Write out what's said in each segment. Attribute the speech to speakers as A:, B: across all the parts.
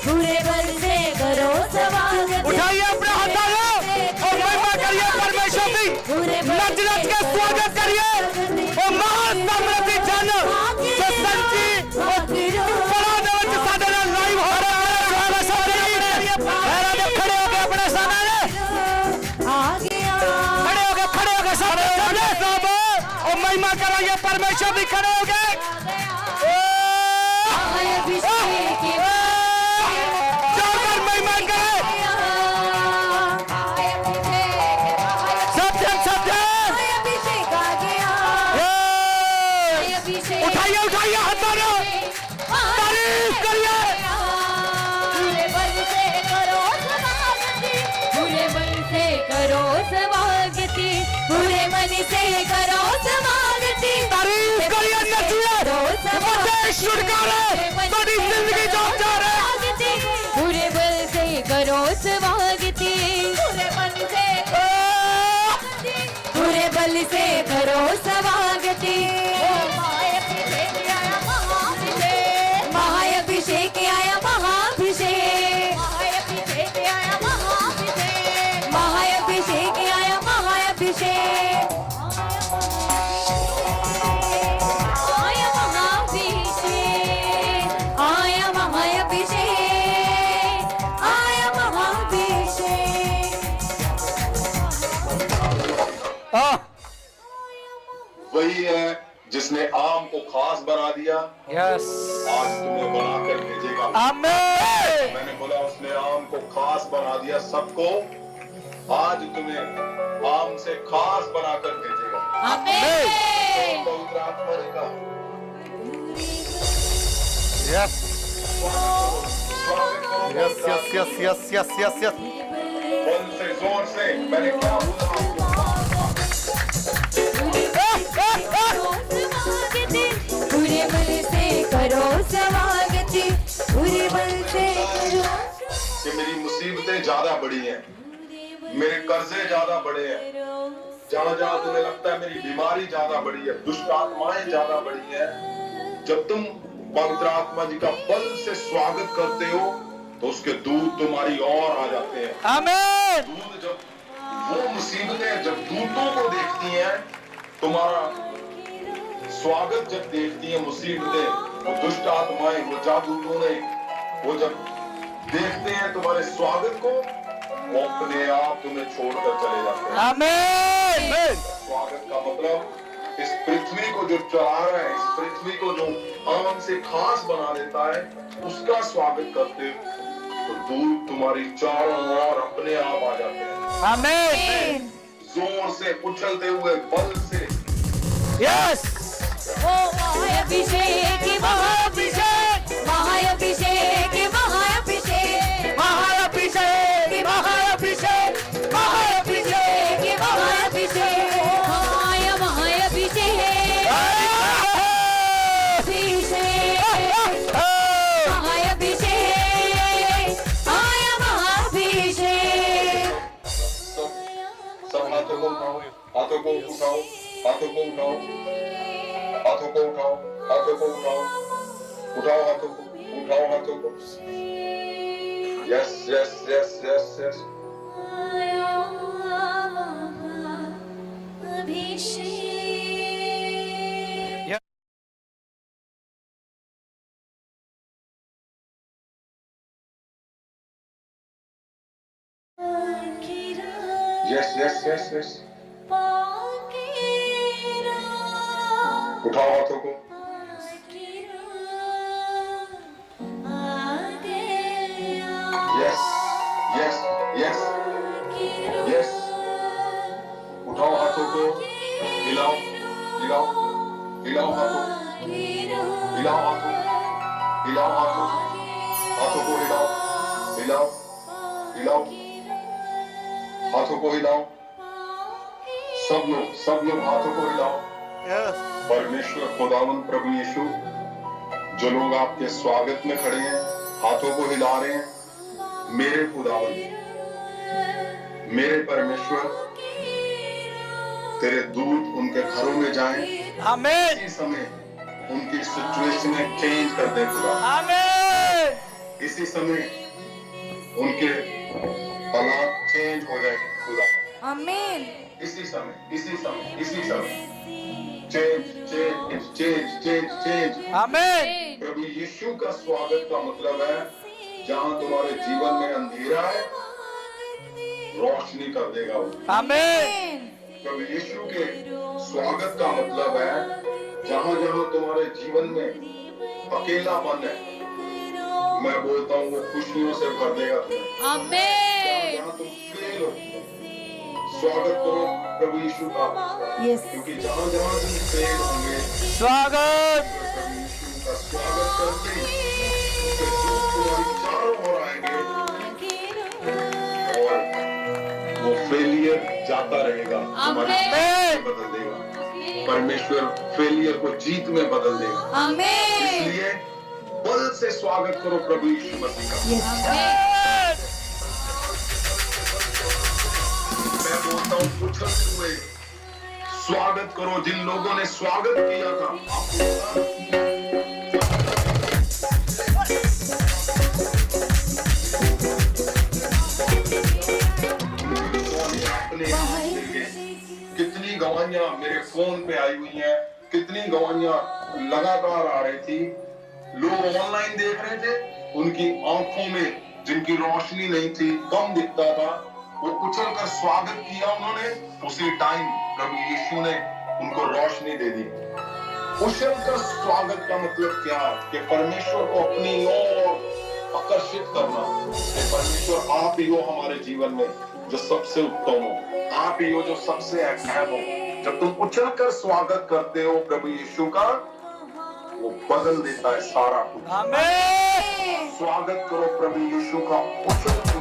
A: पूरे बल से करो स्वागत।
B: उठाइए अपने हाथों और महिमा करिए परमेश्वर की, नच नच के स्वागत करिए और महान समृद्धि जन जो संची बड़ा देवच साधना लाइव हो रहा है। खड़े हो गए अपने सामने, खड़े हो गए सब और महिमा कराइए परमेश्वर भी खड़े हो गए। जोरदार महिमा करें उठाइए उठाइए हाथों में तारीफ करिए।
A: पूरे बल से करो स्वागत, पूरे बल से करो स्वागत, पूरे मन से करो स्वागत।
B: तारीफ करिए, नचिए, शुक्र बड़ी जिंदगी जो जा रहे।
A: पूरे बल से करो स्वागत, पूरे बल से करो स्वागत। महाअभिषेक आया महाअभिषेक, महाअभिषेक आया महाअभिषेक, आया महाअभिषेक, आया महाअभिषेक, आया महाअभिषेक।
C: वही है जिसने आम को खास बना दिया,
B: यस,
C: आज तुम्हें बनाकर भेजेगा।
B: आमीन।
C: मैंने बोला उसने आम को खास बना दिया सबको, आज तुम्हें आम से खास बनाकर भेजेगा।
A: आमीन।
C: पवित्र आत्मा जी का
B: yes yes yes yes yes yes yes yes.
C: बल से जोर से मैंने क्या बोला?
A: पूरे बल से करो स्वागत, पूरे बल से करो।
C: कि मेरी मुसीबतें ज्यादा बड़ी हैं, मेरे कर्जे ज्यादा बड़े हैं, जहाँ जहाँ तुम्हें लगता है मेरी बीमारी ज्यादा बड़ी है, दुष्ट आत्माएं ज्यादा बड़ी हैं, जब तुम पवित्र आत्मा जी का बल से स्वागत करते हो तो उसके दूत तुम्हारी ओर आ जाते हैं।
B: आमीन।
C: दूत जब वो मुसीबतें जब दूतों को देखती हैं, तुम्हारा स्वागत जब देखती हैं मुसीबतें, वो दुष्ट आत्माएं, वो जादूटोने, वो जब देखते हैं तुम्हारे स्वागत को, वो अपने आप तुम्हें छोड़कर चले जाते हैं।
B: आमीन।
C: स्वागत का मतलब इस पृथ्वी को जो चला रहा है, इस पृथ्वी को जो आम से खास बना देता है, उसका स्वागत करते तो दूत तुम्हारी चारों ओर अपने आप आ जाते हैं।
B: आमीन।
C: जोर से उछलते हुए बल से।
B: यस।
A: ओ महाअभिषेक महाअभिषेक, महाअभिषेक महाअभिषेक,
B: महाअभिषेक महाअभिषेक
A: महाअभिषेक महाअभिषेक, आया महाअभिषेक, अभिषेक, महाअभिषेक, आया महाअभिषेक।
C: सब हाथों को उठाओ, हाथों को उठाओ, हाथों को उठाओ, हाथों को उठाओ, हाथों को उठाओ, उठाओ हाथों को, उठाओ हाथों को। Yes yes yes yes yes. Yes yes yes yes. उठाओ हाथों को। Yes yes yes yes. उठाओ हाथों को, हिलाओ हिलाओ हिलाओ हाथों, हिलाओ हाथों, हिलाओ हाथों, हाथों को हिलाओ हिलाओ हिलाओ, हाथों को हिलाओ। सब लोग हाथों को हिलाओ।
B: यस।
C: परमेश्वर खुदावंद प्रभु यीशु, जो लोग आपके स्वागत में खड़े हैं, हाथों को हिला रहे हैं, मेरे खुदावंद, मेरे परमेश्वर, तेरे दूत उनके घरों में जाएं।
B: आमीन।
C: इसी समय उनकी सिचुएशन चेंज कर दे खुदा।
B: आमीन।
C: इसी समय उनके हालात चेंज हो जाएंगे खुदा।
A: आमीन।
C: इसी समय change change change change change.
B: आमीन।
C: प्रभु यीशु का स्वागत का मतलब है जहां तुम्हारे जीवन में अंधेरा है, रोशनी कर देगा वो।
B: आमीन।
C: प्रभु यीशु के स्वागत का मतलब है जहां जहां तुम्हारे जीवन में अकेलापन है, मैं बोलता हूँ वो खुशियों से भर देगा तुम्हें।
A: आमीन।
C: जहां तुम फेल हो, स्वागत करो प्रभु यीशु का,
A: यस।
C: क्योंकि जहां जहां तुम फेल होंगे,
B: स्वागत।
C: प्रभु यीशु का स्वागत करते ही उसके दूत तुम्हारी चारों ओर आएंगे और वो फेलियर जाता रहेगा, तुम्हारी जीत में बदल देगा। परमेश्वर फेलियर को जीत में बदल देगा।
A: आमीन।
C: इसलिए बल से स्वागत करो प्रभु यीशु मसीह का। मैं बोलता हूँ उछलते हुए स्वागत करो। जिन लोगों ने स्वागत किया था आपको कितनी गवाहियां मेरे फोन पे आई हुई हैं, कितनी गवाहियां लगातार आ रही थी। लोग ऑनलाइन देख रहे थे, उनकी आंखों में जिनकी रोशनी नहीं थी, कम दिखता था, वो उछल कर स्वागत किया उन्होंने। उसी टाइम प्रभु यीशु ने उनको रोशनी दे दी। उछल कर स्वागत का मतलब क्या है? कि परमेश्वर को अपनी ओर आकर्षित करना। कि परमेश्वर आप ही हो हमारे जीवन में जो सबसे उत्तम हो, आप ही हो जो सबसे अहम हो। जब तुम उछल कर स्वागत करते हो प्रभु यीशु का, वो बदल देता है सारा कुछ।
B: आमीन।
C: स्वागत करो प्रभु यीशु का उछल के।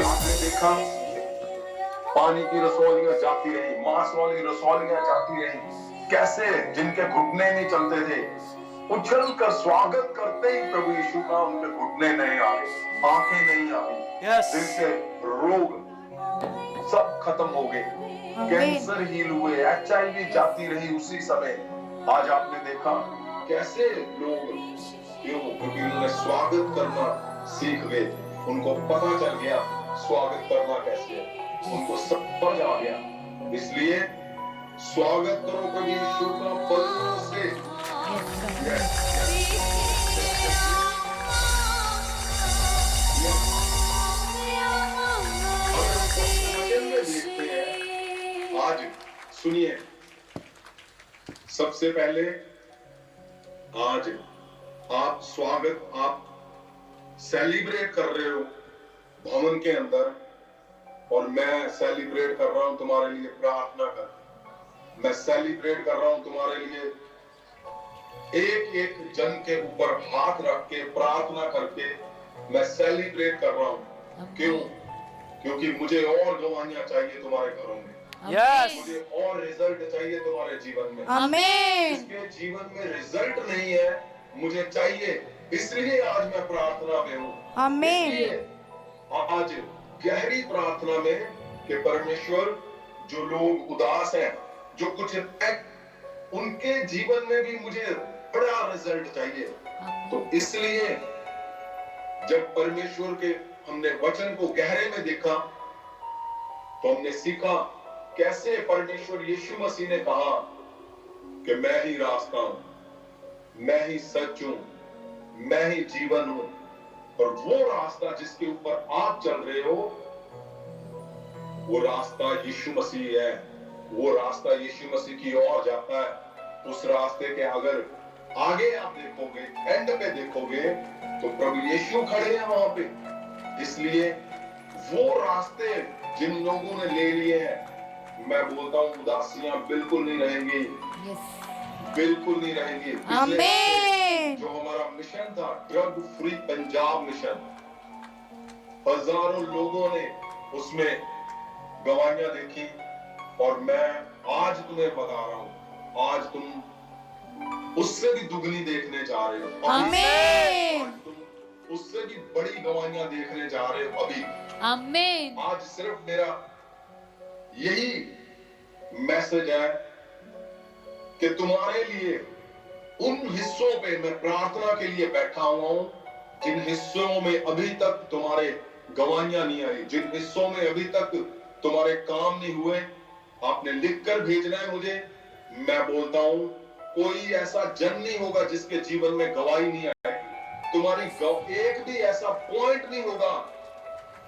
C: आपने देखा पानी की रसौलियां जाती रही, मांस वाली रसौलियां जाती रही, कैसे जिनके घुटने नहीं चलते थे, उछल कर स्वागत करते ही प्रभु यीशु का उनके घुटने नहीं आए, आंखें नहीं आई, दिल के रोग सब खत्म हो गए, कैंसर हील हुए, HIV जाती रही उसी समय। आज आपने देखा कैसे लोग क्यों? क्योंकि उन्होंने स्वागत करना सीख गए, उनको पता चल गया स्वागत करना कैसे है, उनको समझ आ गया। इसलिए स्वागत करो प्रभु यीशु का बल से। देखते हैं आज, सुनिए, सबसे पहले आज आप स्वागत आप सेलिब्रेट कर रहे हो भवन के अंदर, और मैं सेलिब्रेट कर रहा हूं तुम्हारे लिए प्रार्थना कर। मैं सेलिब्रेट कर रहा हूं तुम्हारे लिए एक एक जन के ऊपर हाथ रख के प्रार्थना करके मैं सेलिब्रेट कर रहा हूं। क्यों? क्योंकि मुझे और गवाहियां चाहिए तुम्हारे घरों में।
B: यस।
C: मुझे और रिजल्ट चाहिए तुम्हारे जीवन में।
A: आमीन।
C: जिसके जीवन में रिजल्ट नहीं है, मुझे चाहिए, इसलिए आज मैं प्रार्थना में हूँ।
A: आमीन।
C: आज गहरी प्रार्थना में कि परमेश्वर, जो लोग उदास हैं, जो कुछ उनके जीवन में भी मुझे बड़ा रिजल्ट चाहिए। तो इसलिए जब परमेश्वर के हमने वचन को गहरे में देखा तो हमने सीखा कैसे परमेश्वर यीशु मसीह ने कहा कि मैं ही रास्ता हूं, मैं ही सच हूं, मैं ही जीवन हूं। और वो रास्ता जिसके ऊपर आप चल रहे हो, वो रास्ता यीशु मसीह है। वो रास्ता यीशु मसीह की ओर जाता है। उस रास्ते के अगर आगे आप देखोगे, एंड पे देखोगे, तो प्रभु यीशु खड़े हैं वहां पे। इसलिए वो रास्ते जिन लोगों ने ले लिए हैं, मैं बोलता हूँ उदासियां बिल्कुल नहीं रहेंगी, बिल्कुल नहीं रहेंगी।
A: आमीन।
C: जो हमारा मिशन था, ड्रग फ्री पंजाब मिशन, हजारों लोगों ने उसमें गवाहियां देखी, और मैं आज तुम्हें बता रहा हूं, आज तुम उससे भी दुगनी देखने जा रहे हो।
A: आमीन।
C: आज तुम उससे भी बड़ी गवाहियां देखने जा रहे हो अभी।
A: आमीन।
C: आज सिर्फ मेरा यही मैसेज है कि तुम्हारे लिए उन हिस्सों पे मैं प्रार्थना के लिए बैठा हुआ हूं जिन हिस्सों में अभी तक तुम्हारे गवाहियां नहीं आई, जिन हिस्सों में अभी तक तुम्हारे काम नहीं हुए। आपने लिखकर भेजना है मुझे। मैं बोलता हूं कोई ऐसा जन नहीं होगा जिसके जीवन में गवाही नहीं आएगी। तुम्हारी एक भी ऐसा पॉइंट नहीं होगा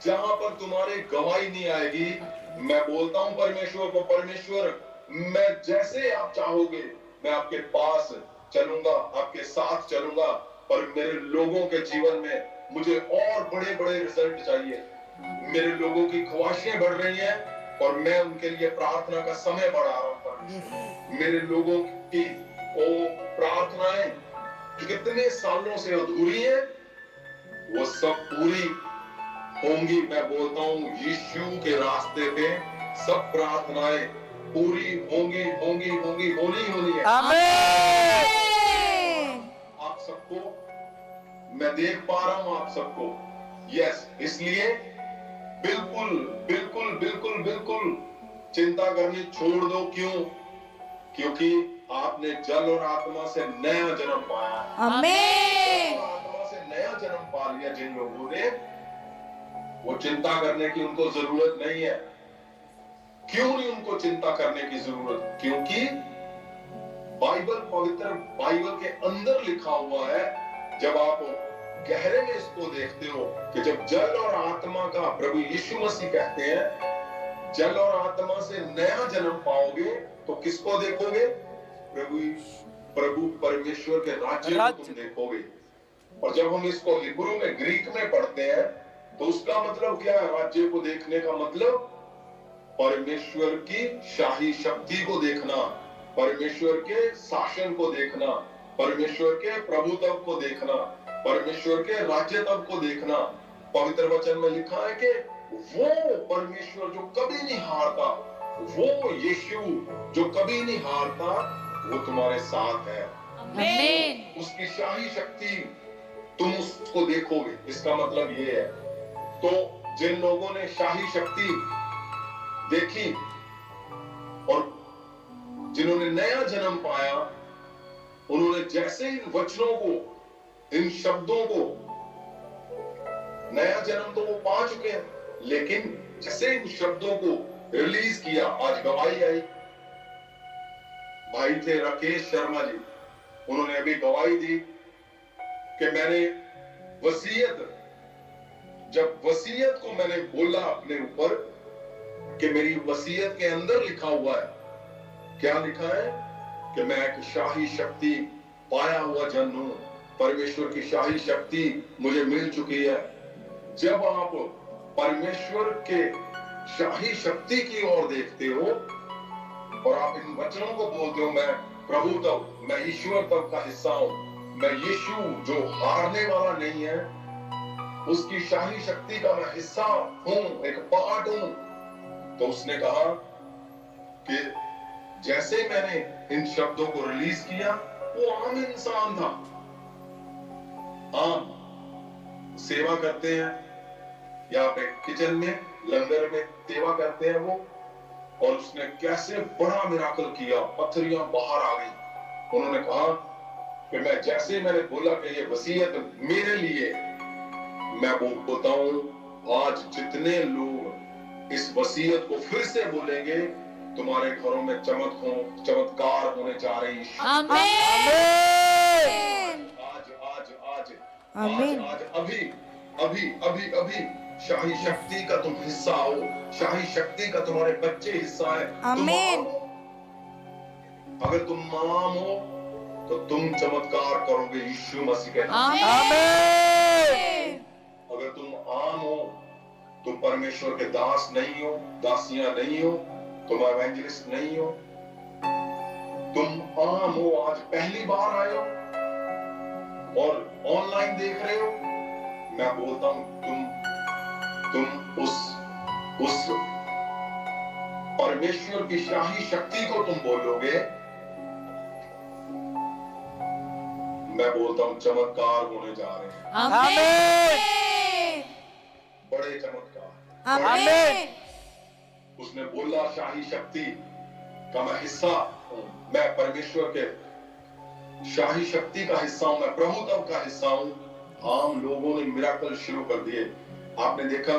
C: जहां पर तुम्हारे गवाही नहीं आएगी। मैं बोलता हूं परमेश्वर को, परमेश्वर मैं जैसे आप चाहोगे मैं आपके पास चलूंगा, आपके साथ चलूंगा, पर मेरे लोगों के जीवन में मुझे और बड़े बड़े रिजल्ट चाहिए। मेरे लोगों की ख्वाहिशें बढ़ रही हैं और मैं उनके लिए प्रार्थना का समय बढ़ा रहा हूं। मेरे लोगों की वो प्रार्थनाएं जो कितने सालों से अधूरी है वो सब पूरी होंगी। मैं बोलता हूँ यीशु के रास्ते पे सब प्रार्थनाएं पूरी होंगी, होंगी, होंगी, होनी है।
A: आमीन।
C: आप सबको मैं देख पा रहा हूं, आप सबको। यस, इसलिए बिल्कुल बिल्कुल बिल्कुल बिल्कुल चिंता करनी छोड़ दो। क्यों? क्योंकि आपने जल और आत्मा से नया जन्म पाया।
A: आमीन।
C: आत्मा से नया जन्म पा लिया जिन लोगों ने, वो चिंता करने की उनको जरूरत नहीं है। क्यों नहीं उनको चिंता करने की जरूरत? क्योंकि बाइबल, पवित्र बाइबल के अंदर लिखा हुआ है, जब आप गहरे में इसको देखते हो कि जब जल और आत्मा का प्रभु यीशु मसीह कहते हैं जल और आत्मा से नया जन्म पाओगे, तो किसको देखोगे? प्रभु परमेश्वर के राज्य को तुम देखोगे। और जब हम इसको हिब्रू में, ग्रीक में पढ़ते हैं तो उसका मतलब क्या है? राज्य को देखने का मतलब परमेश्वर की शाही शक्ति को देखना, परमेश्वर के शासन को देखना, परमेश्वर के प्रभुत्व को देखना, परमेश्वर के राज्यत्व को देखना। पवित्र वचन में लिखा है कि वो परमेश्वर जो कभी नहीं हारता, वो यीशु जो कभी नहीं हारता, वो तुम्हारे साथ है।
A: आमीन।
C: उसकी शाही शक्ति तुम उसको देखोगे, इसका मतलब ये है। तो जिन लोगों ने शाही शक्ति देखी और जिन्होंने नया जन्म पाया, उन्होंने जैसे इन वचनों को, इन शब्दों को, नया जन्म तो वो पा चुके हैं, लेकिन जैसे इन शब्दों को रिलीज किया, आज गवाही आई। भाई थे राकेश शर्मा जी, उन्होंने अभी गवाही दी कि मैंने वसीयत, जब वसीयत को मैंने बोला अपने ऊपर कि मेरी वसीयत के अंदर लिखा हुआ है, क्या लिखा है? कि मैं एक शाही शक्ति पाया हुआ जन हूं, परमेश्वर की शाही शक्ति मुझे मिल चुकी है। जब आप परमेश्वर के शाही शक्ति की ओर देखते हो और आप इन वचनों को बोलते हो, मैं प्रभु तब, मैं ईश्वर तब का हिस्सा हूं, मैं यीशु जो हारने वाला नहीं है, उसकी शाही शक्ति का मैं हिस्सा हूं, एक पार्ट हूं। तो उसने कहा कि जैसे मैंने इन शब्दों को रिलीज किया, वो आम इंसान था, आम सेवा करते हैं या पे किचन में, लंगर में सेवा करते हैं वो, और उसने कैसे बड़ा मिराकल किया, पत्थरियां बाहर आ गई। उन्होंने कहा कि मैं जैसे मैंने बोला कि ये वसीयत मेरे लिए, मैं बोलता हूं आज जितने लोग इस वसीयत को फिर से बोलेंगे, तुम्हारे घरों में चमत्कार होने जा रही है।
A: आमीन।
C: आज आज आज
A: आमीन।
C: आज अभी अभी अभी अभी शाही शक्ति का तुम हिस्सा हो, शाही शक्ति का तुम्हारे बच्चे हिस्सा है।
A: आमीन।
C: अगर तुम माम हो तो तुम चमत्कार करोगे यीशु मसीह के नाम।
A: आमीन।
C: अगर तुम आम हो, तुम परमेश्वर के दास नहीं हो, दासियां नहीं हो, तुम एवेंजलिस्ट नहीं हो, तुम आम हो, आज पहली बार आए हो और ऑनलाइन देख रहे हो, मैं बोलता हूं तुम तुम उस परमेश्वर की शाही शक्ति को तुम बोलोगे, मैं बोलता हूं चमत्कार होने जा रहे हैं।
A: आमीन।
C: बड़े चमत्कार।
A: आमीन।
C: उसने बोला शाही शक्ति का मैं हिस्सा हूं, मैं परमेश्वर के शाही शक्ति का हिस्सा हूं, मैं प्रभुत्व का हिस्सा हूं। आम लोगों ने मिराकल शुरू कर दिए। आपने देखा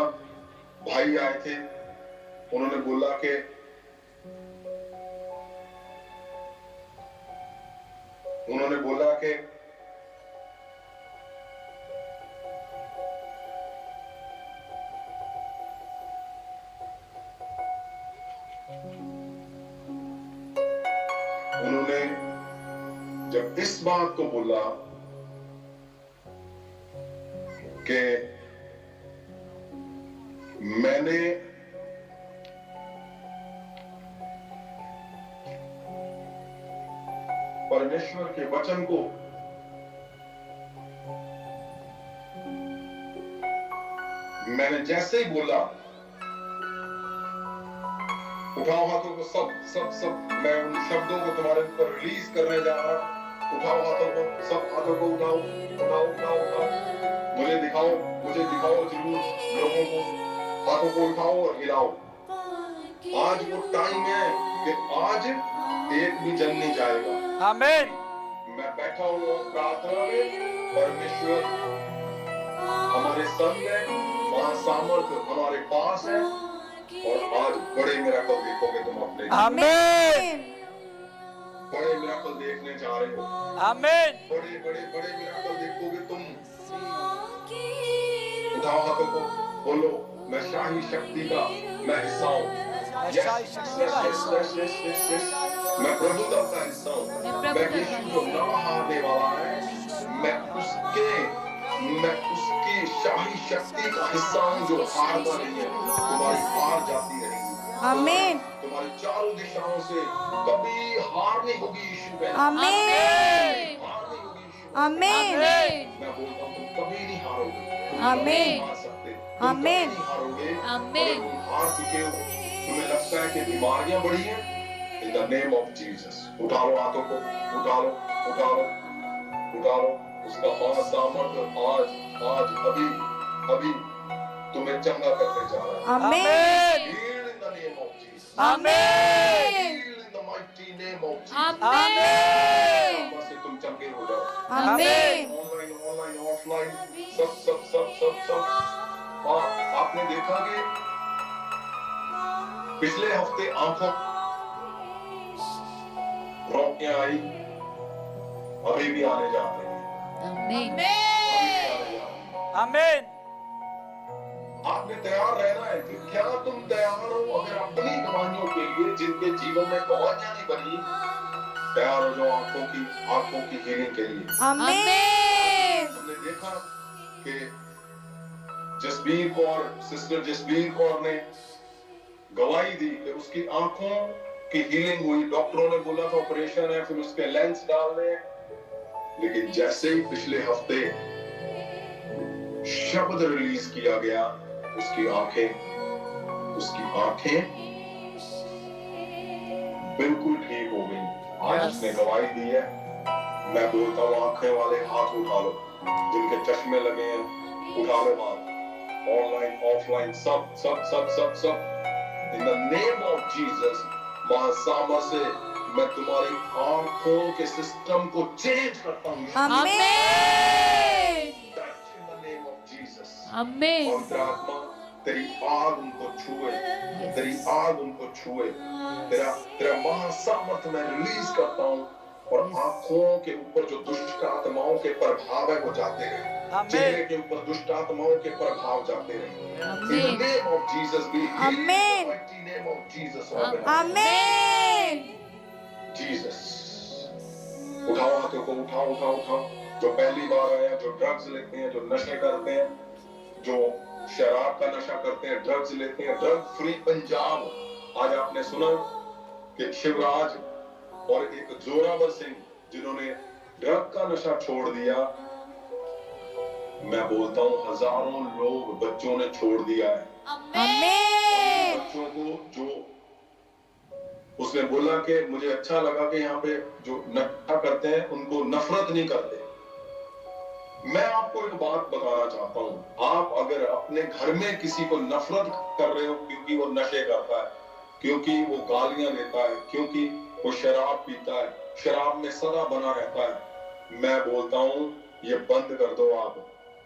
C: भाई आए थे, उन्होंने बोला कि उन्होंने जब इस बात को बोला कि मैंने परमेश्वर के वचन को मैंने जैसे ही बोला, उठाओ हाथों को, सब मैं उन शब्दों को तुम्हारे ऊपर रिलीज करने जा रहा हूं। उठाओ हाथों को, सब हाथों को उठाओ, उठाओ उठाओ उठाओ। मुझे दिखाओ जरूर लोगों को, हाथों को उठाओ और हिलाओ। आज वो टाइम है कि आज एक भी जन नहीं जाएगा।
B: आमीन।
C: मैं बैठा हूँ प्रार्थना में, परमेश्वर हमारे संग है, वहां सामर्थ्य हमारे पास है, और आज बड़े मिराकल देखोगे तुम अपने।
B: आमीन।
C: बड़े मिराकल देखने जा रहे हो।
B: आमीन।
C: बड़े बड़े बड़े मिराकल देखोगे तुम। उठाओ हाथों को, बोलो मैं शाही शक्ति का मैं हिस्सा हूँ। मैं प्रभुत्व का हिस्सा हूँ। मैं यीशु जो नवा आने वाला है, मैं उसकी शाही शक्ति का हिस्सा हूँ जो हारता नहीं है। तुम्हारी हार जाती रहेगी।
A: आमीन।
C: तुम्हारी चारों दिशाओं से कभी हार नहीं होगी यीशु में।
A: आमीन।
C: हार नहीं होगी यीशु में।
A: आमीन।
C: मैं बोलता हूँ तुम कभी नहीं हारोगे।
A: आमीन।
C: हार सकते, तुम
A: आमीन।
C: कभी नहीं हारोगे।
A: आमीन।
C: अगर तुम हार चुके हो, तुम्हें लगता है कि बीमारियां बढ़ी हैं, इन द नेम ऑफ जीसस उठा लो हाथों को, उठा लो उठा लो उठा लो। उसका सामर्थ्य आज अभी तुम्हें चंगा करने जा रहा है।
A: आमीन।
C: Heal in the name of Jesus.
A: आमीन।
C: Heal in the mighty name of Jesus.
A: आमीन।
C: बस से तुम चंगे हो जाओ।
A: आमीन।
C: ऑनलाइन ऑफलाइन सब। आपने देखा कि पिछले हफ्ते आंखों रोकने आई, अभी भी आने जा रही है।
A: आमीन।
B: आमीन।
C: आपने तैयार रहना है कि क्या तुम तैयार हो? अगर अपनी गवाहियों के लिए जिनके जीवन में गवाहियां नहीं बनी, तैयार हो जाओ आंखों की हीलिंग के लिए।
A: आमीन।
C: हमने देखा कि सिस्टर जसबीर कौर ने गवाही दी कि उसकी आंखों की हीलिंग हुई। डॉक्टरों ने बोला था ऑपरेशन है, फिर उसके लेंस डालने, लेकिन जैसे ही पिछले हफ्ते शब्द रिलीज किया गया, उसकी आंखें बिल्कुल ठीक हो गई। आज उसने गवाही दी है। मैं बोलता हूँ आंखें वाले हाथ उठा लो, जिनके चश्मे लगे हैं उठा लो हाथ, ऑनलाइन ऑफलाइन सब in the name of Jesus. महासामर से मैं तुम्हारी आंखों के सिस्टम को चेंज करता हूँ।
A: आमीन।
C: इन द नेम ऑफ जीसस।
A: आमीन।
C: पवित्र आत्मा तेरी आग उनको छुए, तेरी आग उनको छुए, तेरा महासामर्थ मैं रिलीज करता हूँ, और आंखों के ऊपर जो दुष्ट आत्माओं के प्रभाव है वो जाते रहे, चेहरे के ऊपर दुष्ट आत्माओं के प्रभाव जाते रहे। In the name of Jesus be healed.
A: Amen.
C: In the mighty name of Jesus.
A: आमीन।
C: Jesus. उठाओ हाथों को, उठाओ। जो पहली बार आए हैं, जो ड्रग्स लेते हैं, जो नशे करते हैं, जो शराब का नशा करते हैं, ड्रग्स लेते हैं, ड्रग फ्री पंजाब। आज आपने सुना कि शिवराज और एक जोरावर सिंह जिन्होंने ड्रग का नशा छोड़ दिया, मैं बोलता हूँ हजारों लोग बच्चों ने छोड़ दिया है।
A: आमीन।
C: बच्चों को जो उसने बोला कि मुझे अच्छा लगा कि यहाँ पे जो नशा करते हैं उनको नफरत नहीं करते। मैं आपको एक बात बताना चाहता हूँ, आप अगर अपने घर में किसी को नफरत कर रहे हो क्योंकि वो नशे करता है, क्योंकि वो गालियां देता है, क्योंकि वो शराब पीता है, शराब में सदा बना रहता है, मैं बोलता हूँ ये बंद कर दो आप,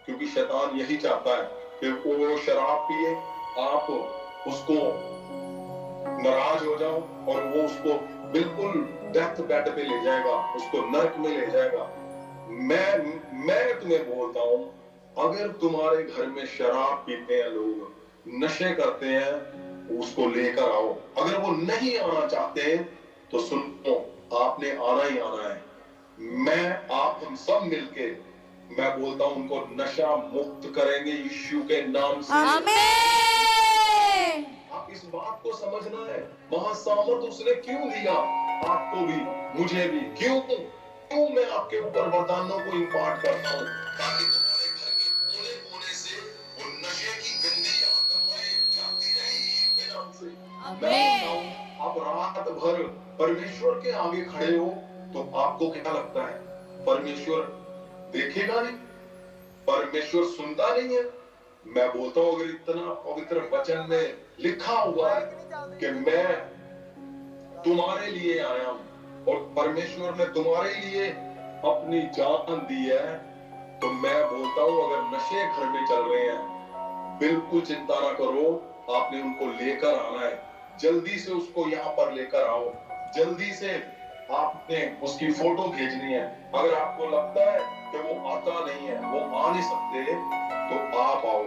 C: क्योंकि शैतान यही चाहता है कि वो शराब पिए, आप उसको नाराज हो जाओ और वो उसको बिल्कुल डेथ बेड पे ले जाएगा, उसको नरक में ले जाएगा। मैं तुम्हें बोलता हूँ, अगर तुम्हारे घर में शराब पीते हैं लोग, नशे करते हैं, उसको लेकर आओ। अगर वो नहीं आना चाहते तो सुनो, आपने आना ही आना है। आप हम सब मिलके, मैं बोलता हूँ उनको नशा मुक्त करेंगे यीशु के नाम से।
A: आमीन।
C: आप इस बात को समझना है, महासामर्थ उसने क्यों दिया आपको भी, मुझे भी। क्यों मैं आपके ऊपर वरदानों को इम्पार्ट करता हूँ, ताकि तुम्हारे घर के कोने कोने से वो नशे की गंदी आत्माएं जाती रहे यीशु के नाम से।
A: आमीन।
C: आप रात भर परमेश्वर के आगे खड़े हो तो आपको क्या लगता है, परमेश्वर देखेगा नहीं, परमेश्वर सुनता नहीं है? मैं बोलता हूँ, अगर इतना पवित्र वचन में लिखा हुआ है कि मैं तुम्हारे लिए आया हूं और परमेश्वर ने तुम्हारे लिए अपनी जान दी है, तो मैं बोलता हूं अगर नशे घर में चल रहे हैं, बिल्कुल चिंता ना करो, आपने उनको लेकर आना है। जल्दी से उसको यहाँ पर लेकर आओ, जल्दी से आपने उसकी फोटो भेजनी है। अगर आपको लगता है कि वो आता नहीं है, वो आ नहीं सकते, तो आप आओ,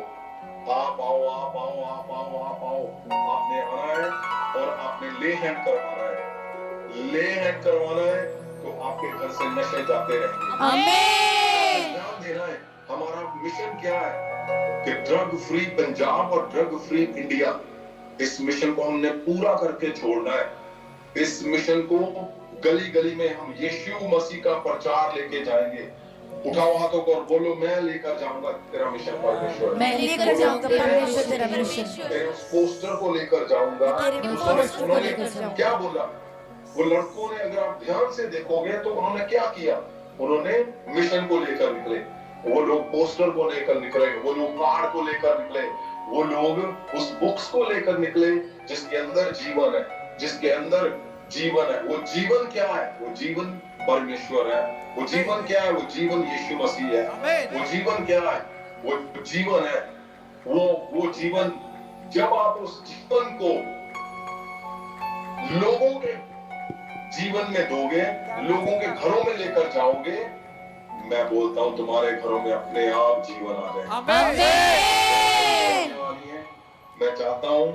C: आप आओ, आप आओ, आप आओ, आप आओ। आपने आना है और आपने ले हैंड करवाना है, ले हैंड करवाना है, तो आपके घर से नशे जाते रहेंगे।
A: आमीन।
C: ध्यान देना है, हमारा मिशन क्या है कि ड्रग फ्री पंजाब और ड्रग फ्री इंडिया, इस मिशन को हमने पूरा करके छोड़ना है। इस मिशन को गली गली में हम यीशु मसीह का प्रचार लेके जाएंगे। उठाओ हाथों को और बोलो, मैं लेकर जाऊंगा तेरा मिशन परमेश्वर,
A: मैं लेकर जाऊंगा परमेश्वर तेरा मिशन,
C: तेरे उस पोस्टर को लेकर जाऊंगा। उन्होंने क्या बोला, वो लड़कों ने, अगर आप ध्यान से देखोगे तो उन्होंने क्या किया, उन्होंने मिशन को लेकर निकले, वो लोग पोस्टर को लेकर निकले, वो लोग कार्ड को लेकर निकले, वो लोग उस बुक्स को लेकर निकले जिसके अंदर जीवन है, जिसके अंदर जीवन है। वो जीवन क्या है? वो जीवन परमेश्वर है। वो जीवन क्या है? वो जीवन यीशु मसीह है। वो जीवन क्या है? वो जीवन है, वो जीवन। जब आप उस जीवन को लोगों के जीवन में दोगे, लोगों के घरों में लेकर जाओगे, मैं बोलता हूं तुम्हारे घरों में अपने आप जीवन आ जाए।
A: आमीन।
C: मैं चाहता हूं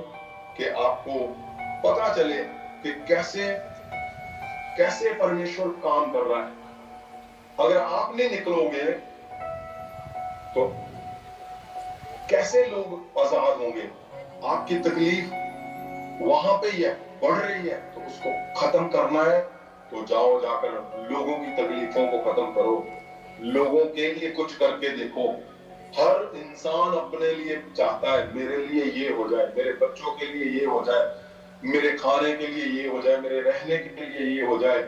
C: कि आपको पता चले कि कैसे परमेश्वर काम कर रहा है। अगर आप नहीं निकलोगे तो कैसे लोग आजाद होंगे? आपकी तकलीफ वहां पे ही है, बढ़ रही है, तो उसको खत्म करना है तो जाओ, जाकर लोगों की तकलीफों को खत्म करो, लोगों के लिए कुछ करके देखो। हर इंसान अपने लिए चाहता है, मेरे लिए ये हो जाए, मेरे बच्चों के लिए ये हो जाए, मेरे खाने के लिए ये हो जाए, मेरे रहने के लिए ये हो जाए।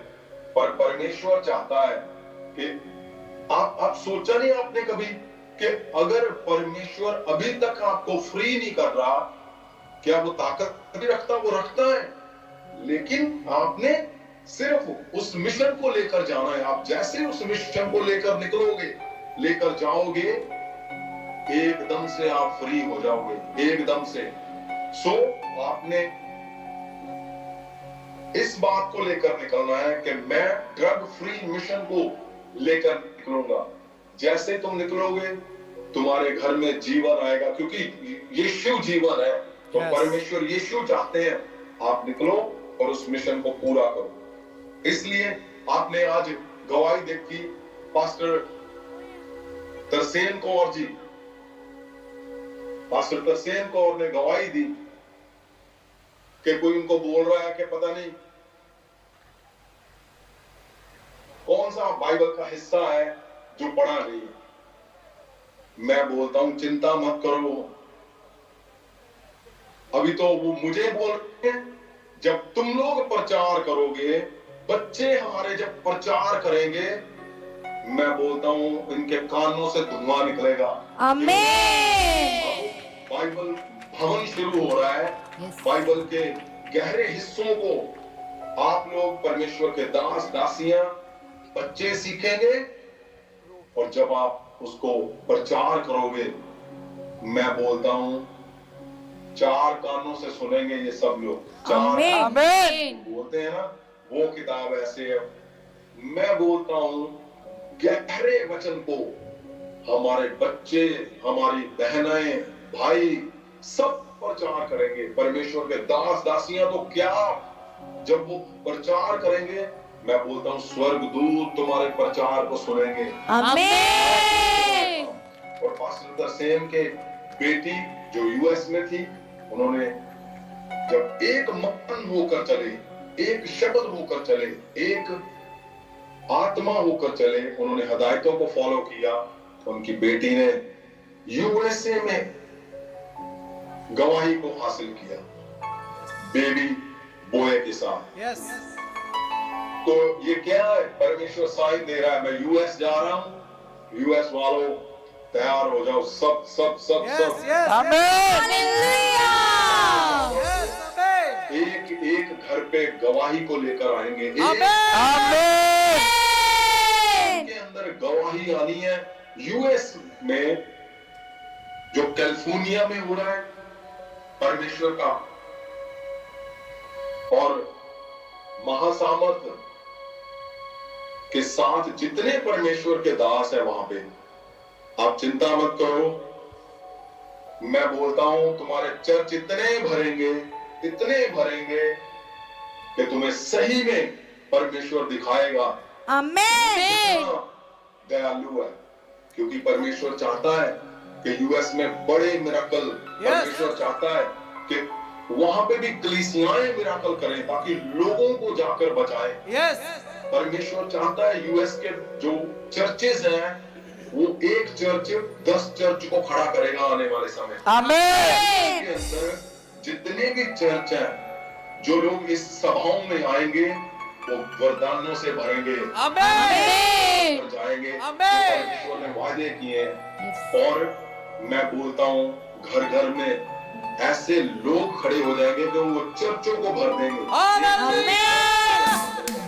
C: पर परमेश्वर चाहता है कि आप सोचा नहीं आपने कभी कि अगर परमेश्वर अभी तक आपको फ्री नहीं कर रहा, क्या वो ताकत नहीं रखता? वो रखता है, लेकिन आपने सिर्फ उस मिशन को लेकर जाना है। आप जैसे उस मिशन को लेकर निकलोगे, लेकर जाओगे, एकदम से आप फ्री हो जाओगे, एकदम से। आपने इस बात को लेकर निकलना है कि मैं ड्रग फ्री मिशन को लेकर निकलूंगा। जैसे तुम निकलोगे, तुम्हारे घर में जीवन आएगा, क्योंकि यीशु जीवन है। तो परमेश्वर यीशु चाहते हैं आप निकलो और उस मिशन को पूरा करो। इसलिए आपने आज गवाही देखी पास्टर तरसेन कौर जी, पास्टर तरसेन कौर ने गवाही दी कि कोई उनको बोल रहा है कि पता नहीं कौन सा बाइबल का हिस्सा है जो पढ़ा नहीं है। मैं बोलता हूं चिंता मत करो। अभी तो वो मुझे बोल रहे हैं, जब तुम लोग प्रचार करोगे, बच्चे हमारे जब प्रचार करेंगे, मैं बोलता हूं इनके कानों से धुआं निकलेगा।
A: आमीन।
C: बाइबल भवन शुरू हो रहा है। बाइबल के गहरे हिस्सों को आप लोग परमेश्वर के दास दासियां बच्चे सीखेंगे, और जब आप उसको प्रचार करोगे, मैं बोलता हूं चार कानों से सुनेंगे ये सब लोग। चार
A: आमीन।
C: बोलते हैं ना, वो किताब ऐसे है। मैं बोलता हूं गहरे वचन को हमारे बच्चे, हमारी बहनें, भाई सब प्रचार करेंगे। परमेश्वर के दास दासियां तो क्या, जब वो प्रचार करेंगे, मैं बोलता हूं स्वर्गदूत तुम्हारे प्रचार को सुनेंगे।
A: आमीन।
C: और पास्टर तरसेम के बेटी जो यूएस में थी, उन्होंने जब एक मन होकर चले, एक शब्द होकर चले, एक आत्मा होकर चले, उन्होंने हदायतों को फॉलो किया, उनकी बेटी ने यूएसए में गवाही को हासिल किया बेबी बॉय के साथ। तो ये क्या है? परमेश्वर साइन दे रहा है, मैं यूएस जा रहा हूं। यूएस वालों तैयार हो जाओ, सब सब सब सब
A: हालेलुया।
C: एक एक घर पे गवाही को लेकर आएंगे। एक के अंदर गवाही आनी है। यूएस में जो कैलिफोर्निया में हो रहा है परमेश्वर का, और महासामर्थ के साथ जितने परमेश्वर के दास है वहां पे, आप चिंता मत करो। मैं बोलता हूं तुम्हारे चर्च इतने भरेंगे कि तुम्हें सही में परमेश्वर दिखाएगा।
A: आमीन।
C: दयालु है, क्योंकि परमेश्वर चाहता है कि यूएस में बड़े मिराकल, परमेश्वर चाहता है कि वहां पे भी कलीसियाएं मिराकल करें ताकि लोगों को जाकर बचाएं। परमेश्वर चाहता है यूएस के जो चर्चेज हैं, वो एक चर्च 10 चर्च को खड़ा करेगा आने वाले समय।
A: आमीन।
C: के अंदर जितने भी चर्च हैं, जो लोग इस सभाओं में आएंगे वो वरदानों से भरेंगे,
A: आमीन।
C: जाएंगे। परमेश्वर ने वादे किए। और मैं बोलता हूँ घर घर में ऐसे लोग खड़े हो जाएंगे कि वो चर्चों को भर देंगे।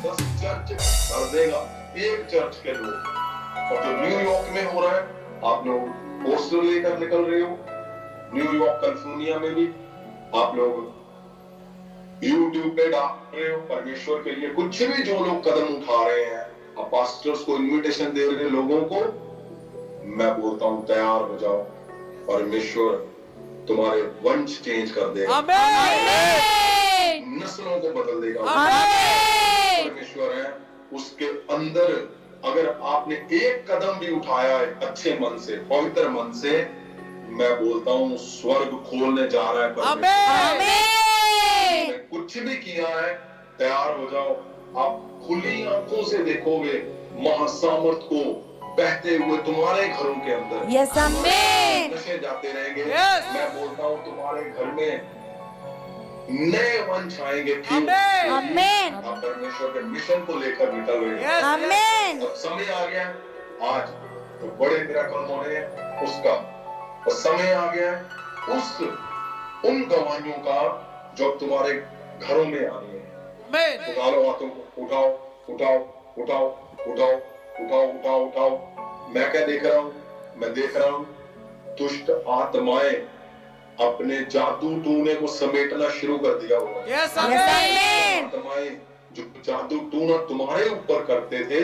C: 10 चर्च भर देगा एक चर्च के लोग। और जो न्यूयॉर्क में हो रहा है, आप लोग पोस्टर लेकर निकल रहे हो। न्यूयॉर्क कैलिफोर्निया में भी आप लोग यूट्यूब पे डाल रहे हो। परमेश्वर के लिए कुछ भी जो लोग कदम उठा रहे हैं, आप पास्टर्स को इनविटेशन दे रहे लोगों को, मैं बोलता हूं तैयार हो जाओ। परमेश्वर तुम्हारे वंश चेंज कर देगा। नस्लों को बदल देगा। परमेश्वर है, उसके अंदर अगर आपने एक कदम भी उठाया है अच्छे मन से, पवित्र मन से, मैं बोलता हूं स्वर्ग खोलने जा रहा है परमेश्वर। कुछ भी किया है, तैयार हो जाओ। आप खुली आंखों से देखोगे महासामर्थ को बहते हुए तुम्हारे घरों के अंदर।
A: यस आमीन।
C: नशे जाते रहेंगे। मैं बोलता हूँ तुम्हारे घर में नए वंश आएंगे।
A: आमीन।
C: आप परमेश्वर के मिशन को लेकर निकल रहे हैं।
A: आमीन।
C: अब समय आ गया आज तो बड़े मिराकल होने हैं उसका, और समय आ गया उन गवाहियों का जो तुम्हारे घरों में आनी है। उठा लो हाथों को, उठाओ उठाओ उठाओ उठाओ उठाओ उठाओ उठाओ। मैं क्या देख रहा हूँ? मैं देख रहा हूँ दुष्ट आत्माएं अपने जादू टूने को समेटना शुरू कर दिया हुआ है। आत्माएं जो जादू टूना तुम्हारे ऊपर करते थे,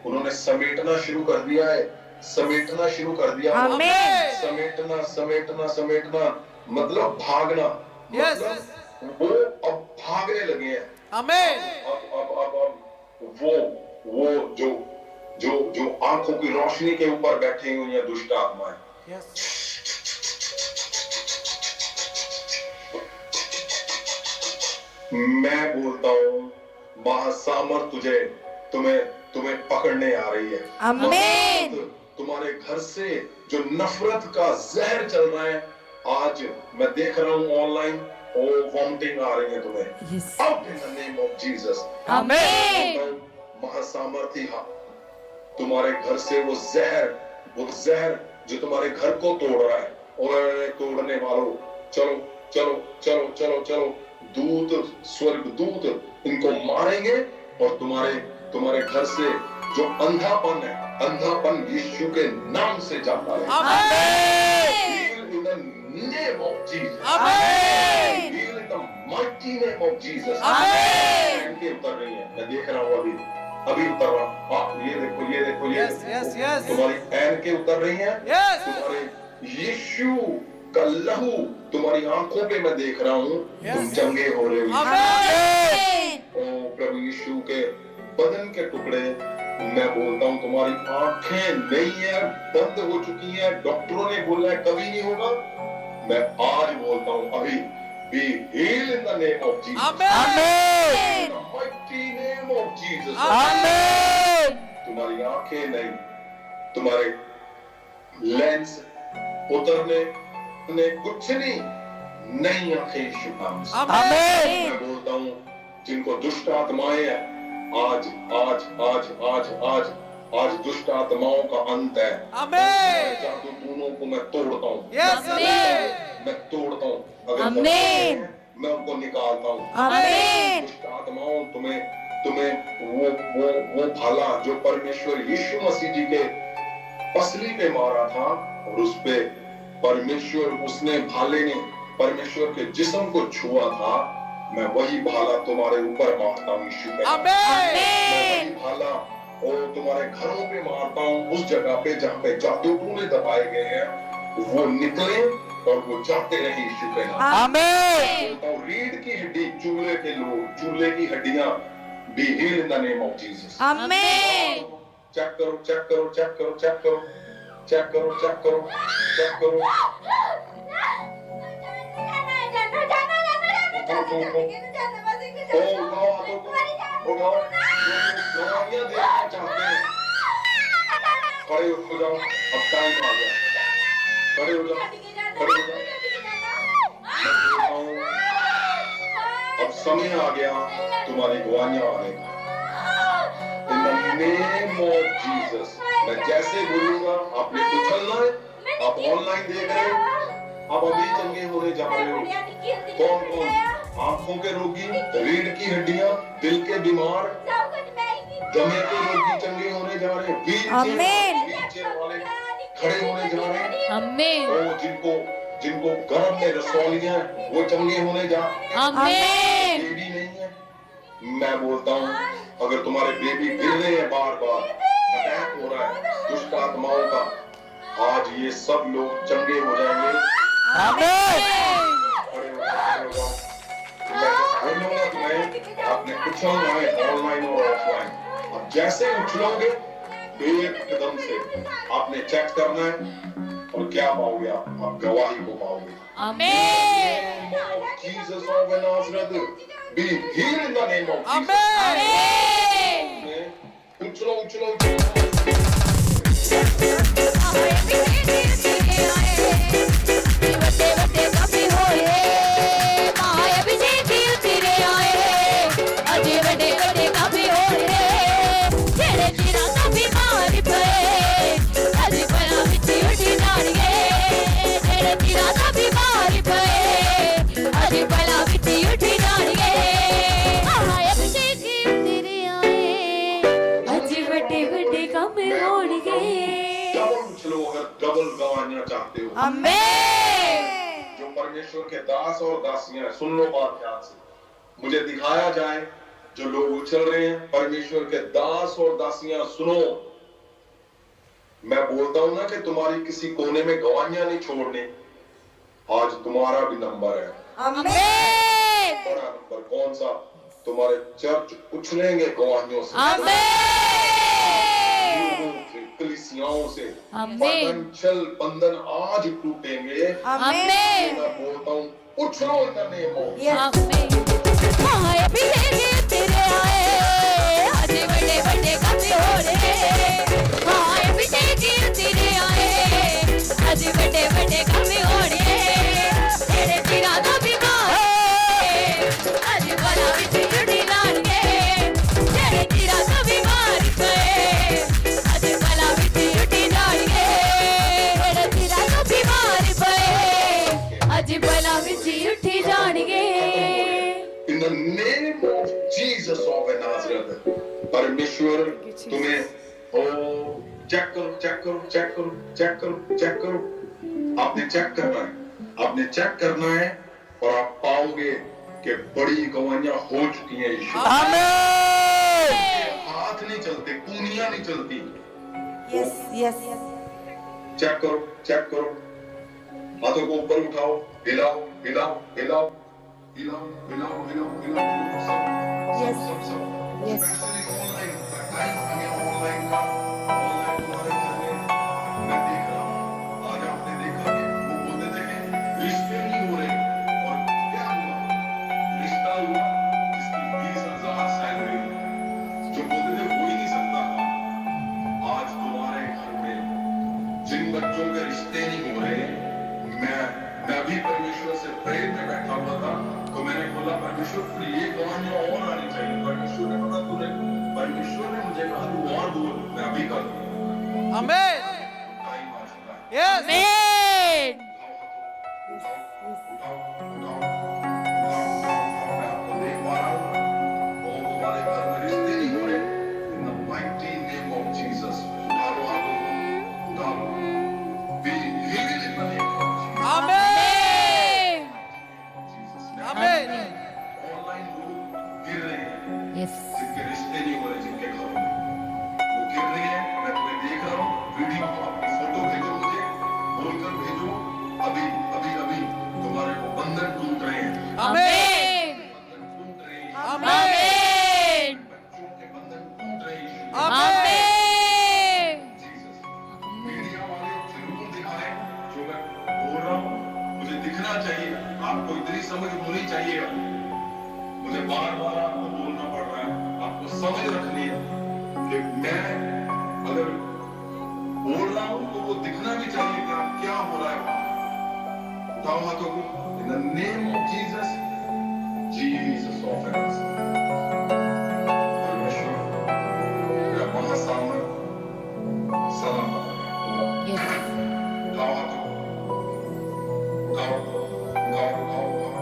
C: उन्होंने समेटना शुरू कर दिया है। समेटना शुरू कर दिया। समेटना समेटना समेटना मतलब भागना। मतलब वो अब भागने लगे हैं। अब वो जो आंखों की रोशनी के ऊपर बैठी हुई है दुष्ट आत्माएं, मैं बोलता हूँ महासामर्थ तुम्हें पकड़ने आ रही है।
A: आमीन।
C: तुम्हारे घर से जो नफरत का जहर चल रहा है, आज मैं देख रहा हूँ ऑनलाइन, वॉमिटिंग आ रही है तुम्हें।
A: Yes.
C: Out in the name of Jesus.
A: आमीन।
C: महासामर्थी हाथ तुम्हारे घर से वो जहर जो तुम्हारे घर को तोड़ रहा है, और तोड़ने वालों, चलो चलो चलो चलो चलो, दूत, स्वर्ग दूत इनको मारेंगे और तुम्हारे घर से जो अंधापन है, अंधापन यीशु के नाम से जाता है। Heal in the name of Jesus. Heal in the mighty name of Jesus. इनके उतर रही है, मैं देख रहा हूँ अभी उतर रहा। हाँ, ये देखो ये देखो ये देखो। तुम्हारी ऐनकें उतर रही हैं। तुम्हारे यीशु का लहू तुम्हारी आंखों पे मैं देख रहा हूँ। तुम चंगे हो रहे हो। ओ प्रभु यीशु के बदन के टुकड़े, मैं बोलता हूँ तुम्हारी आंखें नहीं है, बंद हो चुकी हैं। डॉक्टरों ने बोला है कभी नहीं होगा, मैं आज बोलता हूँ अभी, be healed in the name of Jesus. In the mighty name of Jesus. तुम्हारी आंखें नहीं, तुम्हारे लेंस उतरने ने कुछ नहीं, नई आंखें यीशु नाम से। मैं बोलता हूँ जिनको दुष्ट आत्माएं हैं, आज दुष्ट आत्माओं का अंत है। जादू टूनों को मैं तोड़ता हूँ। मैं तोड़ता हूँ। अगर मैं उनको निकालता हूँ। दुष्ट आत्माओं तुम्हें वो भाला जो परमेश्वर यीशु मसीह जी के पसली पे मारा था, और उस पे उसने भाले ने परमेश्वर के जिस्म को छुआ था, मैं वही भाला तुम्हारे ऊपर मारता हूँ यीशु के। मैं वही भाला और तुम्हारे घरों पे मारता हूँ, उस जगह पे जहाँ पे जादू टूने दबाए गए हैं, वो निकले और वो जाते रहे यीशु के नाम। रीढ़ की हड्डी, चूल्हे की हड्डियां be healed in the name of Jesus. Check करो। उठाओ। दवाइयां देखना चाहते हैं, खड़े हो जाओ, अब टाइम आ गया, खड़े हो जाओ। अब समय आ गया तुम्हारी गवाहियां आने का। In the name of Jesus, मैं जैसे बोलूंगा आपने तो चलना है। आप ऑनलाइन देख रहे हो, आप अभी चंगे होने जा रहे हो। कौन? आंखों के रोगी, रीढ़ की हड्डियां, दिल के बीमार, दमे के रोगी चंगे होने जा रहे हैं। व्हीलचेयर वाले खड़े होने जा रहे हैं। और जिनको गर्भ में रसौलियां वो चंगे होने जा। बेबी नहीं है, मैं बोलता हूँ अगर तुम्हारे बेबी गिर रहे हैं, बार अटैक हो रहा है दुष्ट आत्माओं का, आज ये सब लोग चंगे हो जाएंगे। आपने उछलना है ऑनलाइन और ऑफलाइन। अब जैसे उछलोगे एकदम से आपने चेक करना है, और क्या पाओगे आप गवाही को पाओगे। Jesus of Nazareth, be healed in the name of Jesus. उछलो। डबल गवाहियां चाहते हो। जो परमेश्वर के दास और दासियां, सुन लो बात ध्यान से, मुझे दिखाया जाए जो लोग उछल रहे हैं, परमेश्वर के दास और दासियां सुनो। मैं बोलता हूं ना कि तुम्हारी किसी कोने में गवाहियां नहीं छोड़नी। आज तुम्हारा भी नंबर है। बड़ा नंबर कौन सा? तुम्हारे चर्च उछलेंगे गवाहियों से, कलीसियाओं से। बंधन आज टूटेंगे। मैं बोलता हूँ उछलो इन द नेम ऑफ
A: बड़े काम हो रहे, अज बड़े बड़े काम होने तेरे तीरा दा बीमार अज बला विच उठी जाणगे तेरे तीरा दा बीमार गए अज बला विच उठी जाणगे तेरे तीरा दा बीमार गए अज बला विच उठी जाणगे
C: In the name of Jesus of Nazareth, परमेश्वर तुम्हें चेक करो चेक करो चेक करो चेक करो चेक करो, आपने चेक करना है, आपने चेक करना है और आप पाओगे कि बड़ी गवाहियां हो चुकी हैं यीशु।
B: आमीन।
C: हाथ नहीं चलते, कूनियां नहीं चलती।
A: यस यस
C: चेक करो चेक करो, हाथों को ऊपर उठाओ, हिलाओ हिलाओ हिलाओ हिलाओ हिलाओ हिलाओ हिलाओ सब
A: Yes.
C: सब सब
A: Yes.
C: स्पेशली ऑनलाइन टाइम आ गया ऑनलाइन का, ऑनलाइन तुम्हारे घर में मैं देख रहा हूँ। आज आपने देखा कि वो बोलते थे कि रिश्ते नहीं हो रहे, और क्या हुआ? रिश्ता हुआ जिसकी 20,000 सैलरी, जो बोलते थे हो ही नहीं सकता था। आज तुम्हारे घर में जिन बच्चों के रिश्ते नहीं हो रहे, मैं भी परमेश्वर से प्रेम में बैठा हुआ था, तो मैंने बोला परमेश्वर ये गवाहियां और आनी चाहिए। परमेश्वर ने कहा तूने, परमेश्वर ने मुझे कहा तू और बोल, मैं अभी कर दूंगा।
B: आमीन।
C: टाइम आ चुका है।
B: यस।
A: आमीन
C: उठाओ, उठाओ, मैं आपको देख पा रहा हूँ, और तुम्हारे घर में रिश्ते नहीं हो रहे। In the mighty name of Jesus, उठाओ हाथों को, उठाओ। Be healed in the name of Jesus.
B: आमीन।
C: Jesus.
B: आमीन।
C: ऑनलाइन लोग गिर रहे हैं,
A: यस
C: जिनके रिश्ते नहीं हो रहे, जिनके घरों में वो गिर रहे हैं। मैं तुम्हें देख रहा हूँ, वीडियो अपनी फोटो भेजो मुझे, बोलकर भेजो, अभी अभी अभी तुम्हारे को बंधन टूट रहे हैं,
A: आमीन
C: बंधन टूट रहे हैं,
A: आमीन
C: बच्चों के बंधन टूट रहे हैं।
A: आमीन
C: जीसस, मीडिया वाले जरूर दिखाएं जो मैं बोल रहा हूँ, मुझे दिखना चाहिए, आपको इतनी समझ होनी चाहिए। मुझे बार बार आपको बोलना पड़ रहा है, आपको समझ रखनी है कि मैं अगर बोल रहा हूं तो वो दिखना भी चाहिए कि आप क्या हो रहा है वहां। उठाओ हाथों को, इन the name of Jesus, Jesus of Nazareth. परमेश्वर तेरा महासामर्थ सलाम
A: यस
C: उठाओ हाथों को, उठाओ उठाओ उठाओ उठाओ।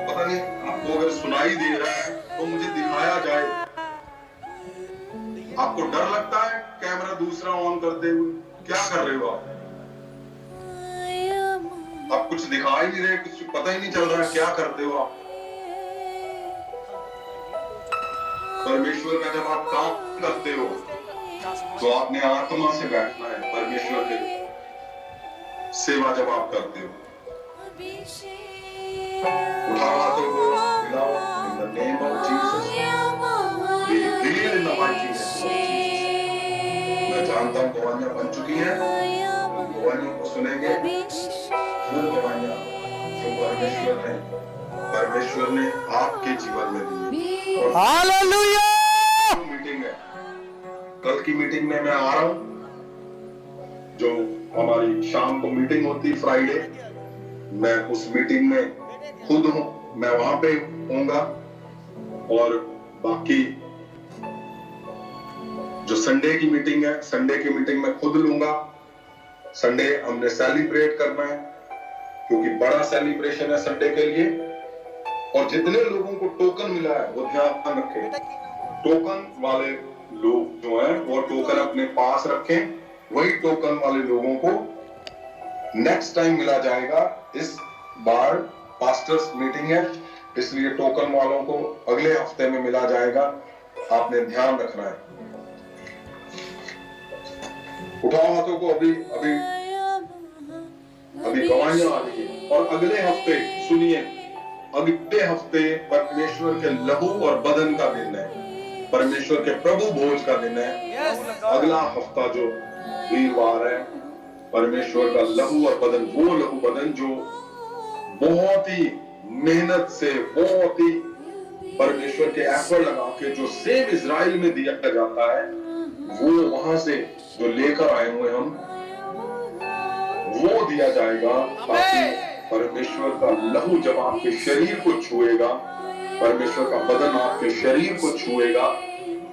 C: पता नहीं आपको अगर सुनाई दे रहा है तो मुझे दिखाया जाए। आपको डर लगता है कैमरा दूसरा ऑन करते हुए? क्या कर रहे हो आप कुछ दिखा ही नहीं रहे, कुछ पता ही नहीं चल रहा है क्या करते हो आप। परमेश्वर का जब आप काम करते हो तो आपने आत्मा से बैठना है। परमेश्वर की सेवा जब आप करते हो, उठाओ हाथों को, हिलाओ, in the name of Jesus, be healed in the mighty name of Jesus। मैं जानता हूँ गवाहियां बन चुकी हैं, गवाहियों को सुनेंगे, वो गवाहियां जो परमेश्वर ने आपके जीवन में दी। और
B: हालेलुया।
C: मीटिंग है, कल की मीटिंग में मैं आ रहा हूँ, जो हमारी शाम को मीटिंग होती फ्राइडे, मैं उस मीटिंग में खुद हूँ, मैं वहां पे होऊंगा। और बाकी जो संडे की मीटिंग है, संडे की मीटिंग में खुद लूंगा। संडे हमने सेलिब्रेट करना है क्योंकि बड़ा सेलिब्रेशन है संडे के लिए। और जितने लोगों को टोकन मिला है वो ध्यान रखें, टोकन वाले लोग जो हैं वो टोकन अपने पास रखें। वही टोकन वाले लोगों को नेक्स्ट टाइम मिला जाएगा। इस बार पास्टर्स मीटिंग है, इसलिए टोकन वालों को अगले हफ्ते में मिला जाएगा। आपने ध्यान रखना है। उठाओ हाथों को। अभी अभी अभी गवाहियां आ रही है। और अगले हफ्ते सुनिए, अगले हफ्ते परमेश्वर के लहू और बदन का दिन है, परमेश्वर के प्रभु भोज का दिन है। अगला हफ्ता जो वीरवार है, परमेश्वर का लहू और बदन, वो लहू बदन जो बहुत ही मेहनत से, बहुत ही परमेश्वर के एफर्ट लगा के जो सेम इजराइल में दिया जाता है, वो वहां से जो लेकर आए हुए हम, वो दिया जाएगा। ताकि परमेश्वर का लहू जब आपके शरीर को छुएगा, परमेश्वर का बदन आपके शरीर को छुएगा,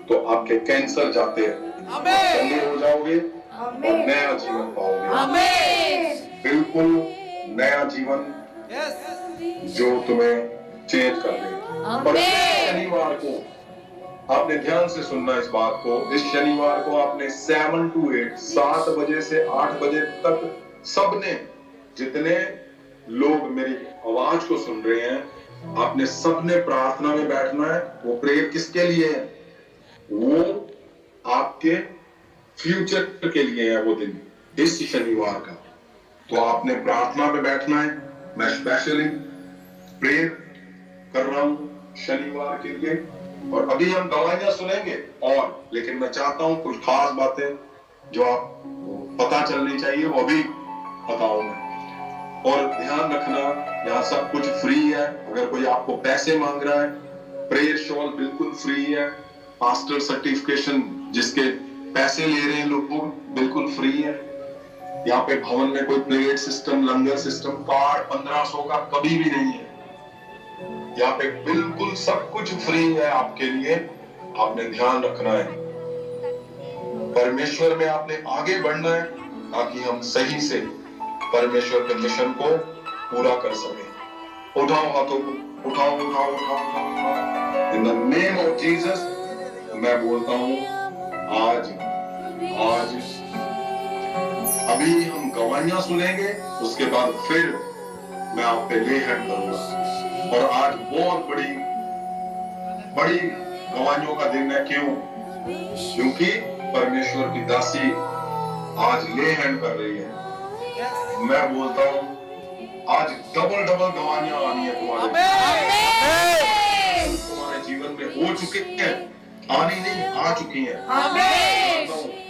C: तो आपके कैंसर जाते हैं, चंगे हो जाओगे और नया जीवन पाओगे। बिल्कुल नया जीवन जो तुम्हें चेंज कर देगा। और शनिवार को आपने ध्यान से सुनना इस बात को। इस शनिवार को आपने 7 to 8, 7 बजे से 8 बजे तक सबने, जितने लोग मेरी आवाज को सुन रहे हैं, आपने सबने प्रार्थना में बैठना है। वो प्रेयर किसके लिए है? वो आपके फ्यूचर के लिए है वो दिन, इस शनिवार का। तो आपने प्रार्थना में बैठना है। मैं स्पेशली प्रेयर कर रहा हूं शनिवार के लिए। और अभी हम गवाहियां सुनेंगे, और लेकिन मैं चाहता हूं कुछ खास बातें जो आप पता चलनी चाहिए वो भी बताऊंगा। और ध्यान रखना, यहाँ सब कुछ फ्री है। अगर कोई आपको पैसे मांग रहा है, प्रेयर शॉल बिल्कुल फ्री है। पास्टर सर्टिफिकेशन जिसके पैसे ले रहे हैं लोग, बिल्कुल फ्री है। यहाँ पे भवन में कोई प्लेट सिस्टम, लंगर सिस्टम, कार्ड 1500 का कभी भी नहीं है। यहाँ पे बिल्कुल सब कुछ फ्री है आपके लिए। आपने ध्यान रखना है, परमेश्वर में आपने आगे बढ़ना है, ताकि हम सही से परमेश्वर के मिशन को पूरा कर सके। उठाओ हाथों को, उठाओ उठाओ उठाओ उठाओ। इन द नेम ऑफ जीसस मैं बोलता हूं, आज अभी हम गवाहियां सुनेंगे, उसके बाद फिर मैं आप पे ले हैंड करूंगा। और आज बहुत बड़ी गवाहियों का दिन है। क्यों? क्योंकि परमेश्वर की दासी आज ले हैंड कर रही है। मैं बोलता हूं, आज डबल गवाहियां आनी है तुम्हारे जीवन में। हो चुके हैं, आनी नहीं, आ चुकी हैं।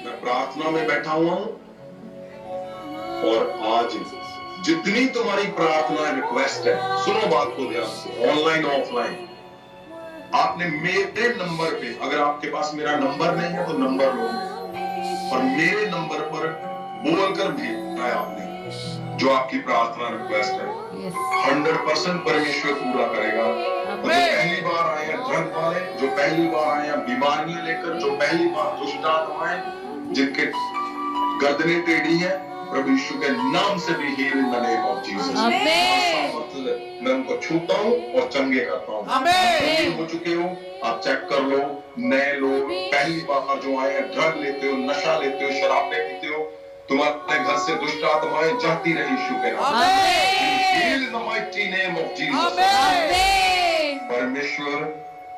C: मैं प्रार्थना में बैठा हुआ हूं, और आज जितनी तुम्हारी प्रार्थना रिक्वेस्ट है, सुनो बात को ध्यान से, ऑनलाइन ऑफलाइन, आपने मेरे नंबर पे, अगर आपके पास मेरा नंबर नहीं है तो नंबर लो, और मेरे नंबर पर बोलकर भेजना है आपने जो आपकी प्रार्थना रिक्वेस्ट है। 100% परमेश्वर पूरा करेगा। और जो पहली बार आए हैं ड्रग वाले, जो पहली बार आए हैं बीमारियां लेकर, जो पहली बार दुष्ट आत्माएं जिनके गर्दनें टेढ़ी हैं, प्रभु यीशु के नाम से भी heal in the name of Jesus. मैं उनको छूता हूँ और चंगे करता हूँ। हो चुके हो, आप चेक कर लो। नए लोग पहली बार जो आए हैं, ड्रग लेते हो, नशा लेते हो, शराबे पीते हो, तुम्हारे घर से दुष्ट आत्माएं जाती रही यीशु के नाम से। परमेश्वर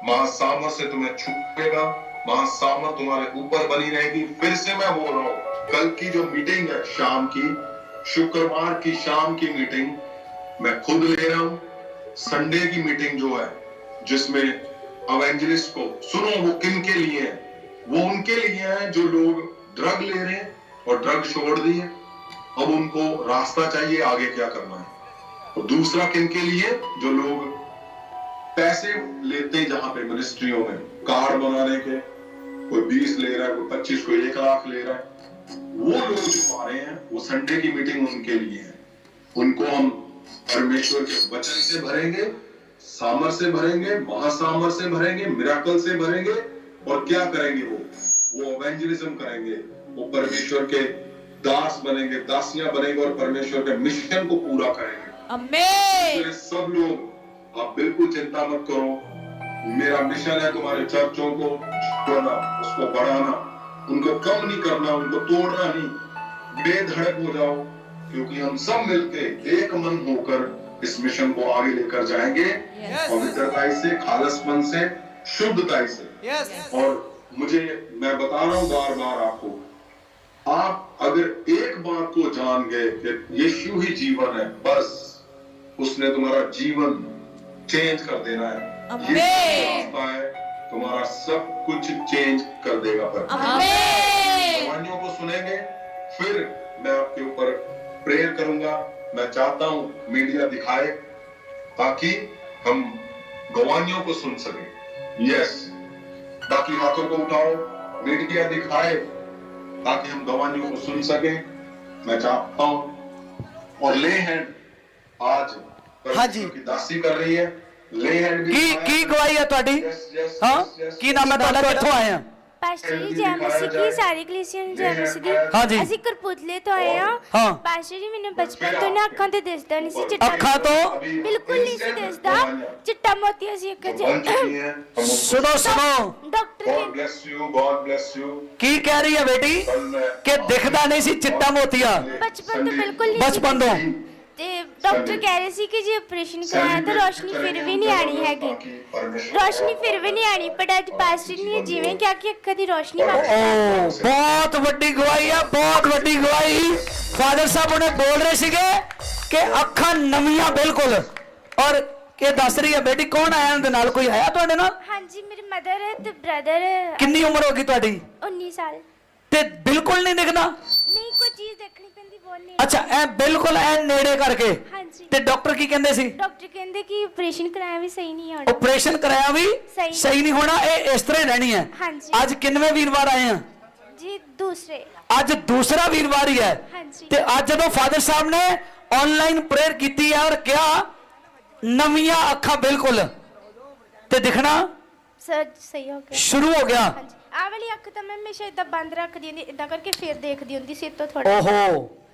C: महासामर्थ से तुम्हें छूटेगा, महासामर्थ तुम्हारे ऊपर बनी रहेगी। फिर से मैं बोल रहा हूँ, कल की जो मीटिंग है शाम की, शुक्रवार की शाम की मीटिंग मैं खुद ले रहा हूं। संडे की मीटिंग जो है, जिसमें एवेंजलिस्ट को सुनो, वो किन के लिए है? वो उनके लिए है जो लोग ड्रग ले रहे हैं और ड्रग छोड़ दिए, अब उनको रास्ता चाहिए आगे क्या करना है। और दूसरा किन के लिए? जो लोग पैसे लेते हैं, जहां पे मिनिस्ट्रियों में कार्ड बनाने के, कोई 20 ले रहा है, कोई 25, कोई 1 लाख ले रहा है, वो लोग जो आ रहे हैं, वो संडे की मीटिंग उनके लिए है। उनको हम परमेश्वर के वचन से भरेंगे, सामर्थ से भरेंगे, महासामर्थ से भरेंगे, मिराकल से भरेंगे। और क्या करेंगे? वो एवेंजलिज्म करेंगे, वो परमेश्वर के दास बनेंगे, दासियां बनेंगे और परमेश्वर के मिशन को पूरा करेंगे।
A: अम्मे
C: इसलिए सब लोग आप बिल्कुल चिंता मत करो। मेरा मिशन है तुम्हारे चर्चों को छोड़ना, उसको बढ़ाना, उनको कम नहीं करना, उनको तोड़ना नहीं। बेधड़क हो जाओ, क्योंकि हम सब मिलके एक मन होकर इस मिशन को आगे लेकर जाएंगे, पवित्रता से, खालसपन से, शुद्धता से। और मुझे, मैं बता रहा हूं बार बार आपको, आप अगर एक बात को जान गए कि यीशु ही जीवन है, बस उसने तुम्हारा जीवन चेंज कर देना है। ये रास्ता है, तुम्हारा सब कुछ चेंज कर देगा। पर कहानियों को सुनेंगे, फिर मैं आपके ऊपर प्रेयर करूंगा। मैं चाहता हूं मीडिया दिखाए ताकि हम गवाहियों को सुन सकें। यस, ताकि हाथों को उठाओ, मीडिया दिखाए ताकि हम गवाहियों को सुन सकें। मैं चाहता हूं, और ले हैंड आज
B: हाँ जी
C: की दासी कर रही है। ले हैंड भी
B: ਕੀ ਗਵਾਹੀ ਹੈ ਤੁਹਾਡੀ? ਹਾਂ, ਕੀ ਨਾਮ ਹੈ ਤੁਹਾਡਾ, ਕਿੱਥੋਂ ਆਏ ਆ?
D: ਪਾਸਟਰ ਜੀ ਜੈ ਮਸੀਹ ਕੀ, ਸਾਰੀ ਕਲੀਸਿਯਨ ਜੈ ਮਸੀਹ ਦੀ।
B: ਹਾਂਜੀ।
D: ਅਸੀਂ ਕਰਪੂਤਲੇ ਤੋਂ ਆਏ
B: ਹਾਂ।
D: ਹਾਂ। ਪਾਸਟਰ ਜੀ ਮੈਨੂੰ ਬਚਪਨ ਤੋਂ ਨਾ ਅੱਖਾਂ ਤੇ ਦਿਸਦਾ ਨਹੀਂ ਸੀ, ਚਿੱਟਾ
B: ਅੱਖਾਂ ਤੋਂ
D: ਬਿਲਕੁਲ ਨਹੀਂ ਸੀ ਦਿਸਦਾ, ਚਿੱਟਾ ਮੋਤੀਆ ਸੀ ਅੱਖਾਂ 'ਚ।
B: ਸੁਣੋ ਸੁਣੋ,
D: ਡਾਕਟਰ
C: God
D: ਨੇ
C: bless you, God bless you।
B: ਕੀ ਕਹਿ ਰਹੀ ਹੈ ਬੇਟੀ ਕਿ ਦਿਖਦਾ ਨਹੀਂ ਸੀ ਚਿੱਟਾ ਮੋਤੀਆ
D: ਬਚਪਨ ਤੋਂ ਬਿਲਕੁਲ ਨਹੀਂ ਸੀ
B: ਬਚਪਨ ਤੋਂ?
D: ਤੇ ਡਾਕਟਰ ਕਹਿ ਰਹੇ ਸੀ ਕਿ ਜੇ ਆਪਰੇਸ਼ਨ ਕਰਾਇਆ ਤਾਂ ਰੋਸ਼ਨੀ ਫਿਰ ਵੀ ਨਹੀਂ ਆਣੀ ਹੈਗੀ, ਰੋਸ਼ਨੀ ਫਿਰ ਵੀ ਨਹੀਂ ਆਣੀ। ਪਰ ਅੱਜ ਪਾਸਟਰ ਨੇ ਜਿਵੇਂ ਕਿਹਾ ਕਿ ਅੱਖਾਂ ਦੀ ਰੋਸ਼ਨੀ ਵਾਪਸ ਆ ਗਈ।
B: ਓ ਬਹੁਤ ਵੱਡੀ ਗਵਾਹੀ ਹੈ, ਬਹੁਤ ਵੱਡੀ ਗਵਾਹੀ। ਫਾਦਰ ਸਾਹਿਬ ਉਹਨੇ ਬੋਲ ਰਹੇ ਸੀਗੇ ਕਿ ਅੱਖਾਂ ਨਵੀਆਂ ਬਿਲਕੁਲ। ਔਰ ਇਹ ਦੱਸ ਰਹੀ ਹੈ ਬੇਟੀ, ਕੌਣ ਆਇਆ ਉਹਦੇ ਨਾਲ, ਕੋਈ ਆਇਆ ਤੁਹਾਡੇ ਨਾਲ?
D: ਹਾਂਜੀ, ਮੇਰੇ ਮਦਰ ਤੇ ਬ੍ਰਦਰ।
B: ਕਿੰਨੀ ਉਮਰ ਹੋ ਗਈ ਤੁਹਾਡੀ?
D: 19 ਸਾਲ।
B: ਤੇ ਬਿਲਕੁਲ ਨਹੀਂ ਦਿਖਦਾ?
D: ਨਹੀਂ, ਕੋਈ ਚੀਜ਼ ਦੇਖਣੀ ਪੈਂਦੀ ਬਹੁਤ ਨਹੀਂ।
B: ਅੱਛਾ, ਐ ਬਿਲਕੁਲ ਐ ਨੇੜੇ ਕਰਕੇ।
D: ਹਾਂਜੀ।
B: ਤੇ ਡਾਕਟਰ ਕੀ ਕਹਿੰਦੇ ਸੀ?
D: ਡਾਕਟਰ ਕਹਿੰਦੇ ਕਿ ਆਪਰੇਸ਼ਨ ਕਰਾਇਆ ਵੀ ਸਹੀ ਨਹੀਂ ਹੋਣਾ।
B: ਆਪਰੇਸ਼ਨ ਕਰਾਇਆ ਵੀ ਸਹੀ ਨਹੀਂ ਹੋਣਾ, ਇਹ ਇਸ ਤਰ੍ਹਾਂ ਹੀ ਰਹਿਣੀ ਹੈ।
D: ਹਾਂਜੀ।
B: ਅੱਜ ਕਿੰਨਵੇਂ ਵੀਰਵਾਰ ਆਏ ਆ?
D: ਜੀ ਦੂਸਰੇ।
B: ਅੱਜ ਦੂਸਰਾ ਵੀਰਵਾਰ ਹੀ ਹੈ।
D: ਹਾਂਜੀ।
B: ਤੇ ਅੱਜ ਜਦੋਂ ਫਾਦਰ ਸਾਹਿਬ ਨੇ ਆਨਲਾਈਨ ਪ੍ਰੇਅਰ ਕੀਤੀ ਹੈ ਔਰ ਕਿਹਾ ਨਵੀਆਂ ਅੱਖਾਂ ਬਿਲਕੁਲ ਤੇ ਦਿਖਣਾ
D: ਸਰ ਸਹੀ ਹੋ ਗਿਆ,
B: ਸ਼ੁਰੂ ਹੋ ਗਿਆ।
D: ਹਾਂਜੀ। ਆਹ ਵਾਲੀ ਅੱਖ ਤਾਂ ਮੈਂ ਹਮੇਸ਼ਾ ਇਦਾਂ ਬੰਦ ਰੱਖਦੀ ਹੁੰਦੀ, ਇਦਾਂ ਕਰਕੇ ਫੇਰ ਦੇਖਦੀ ਹੁੰਦੀ ਸੀ ਤੋਂ ਥੋੜਾ।
B: ਓਹੋ,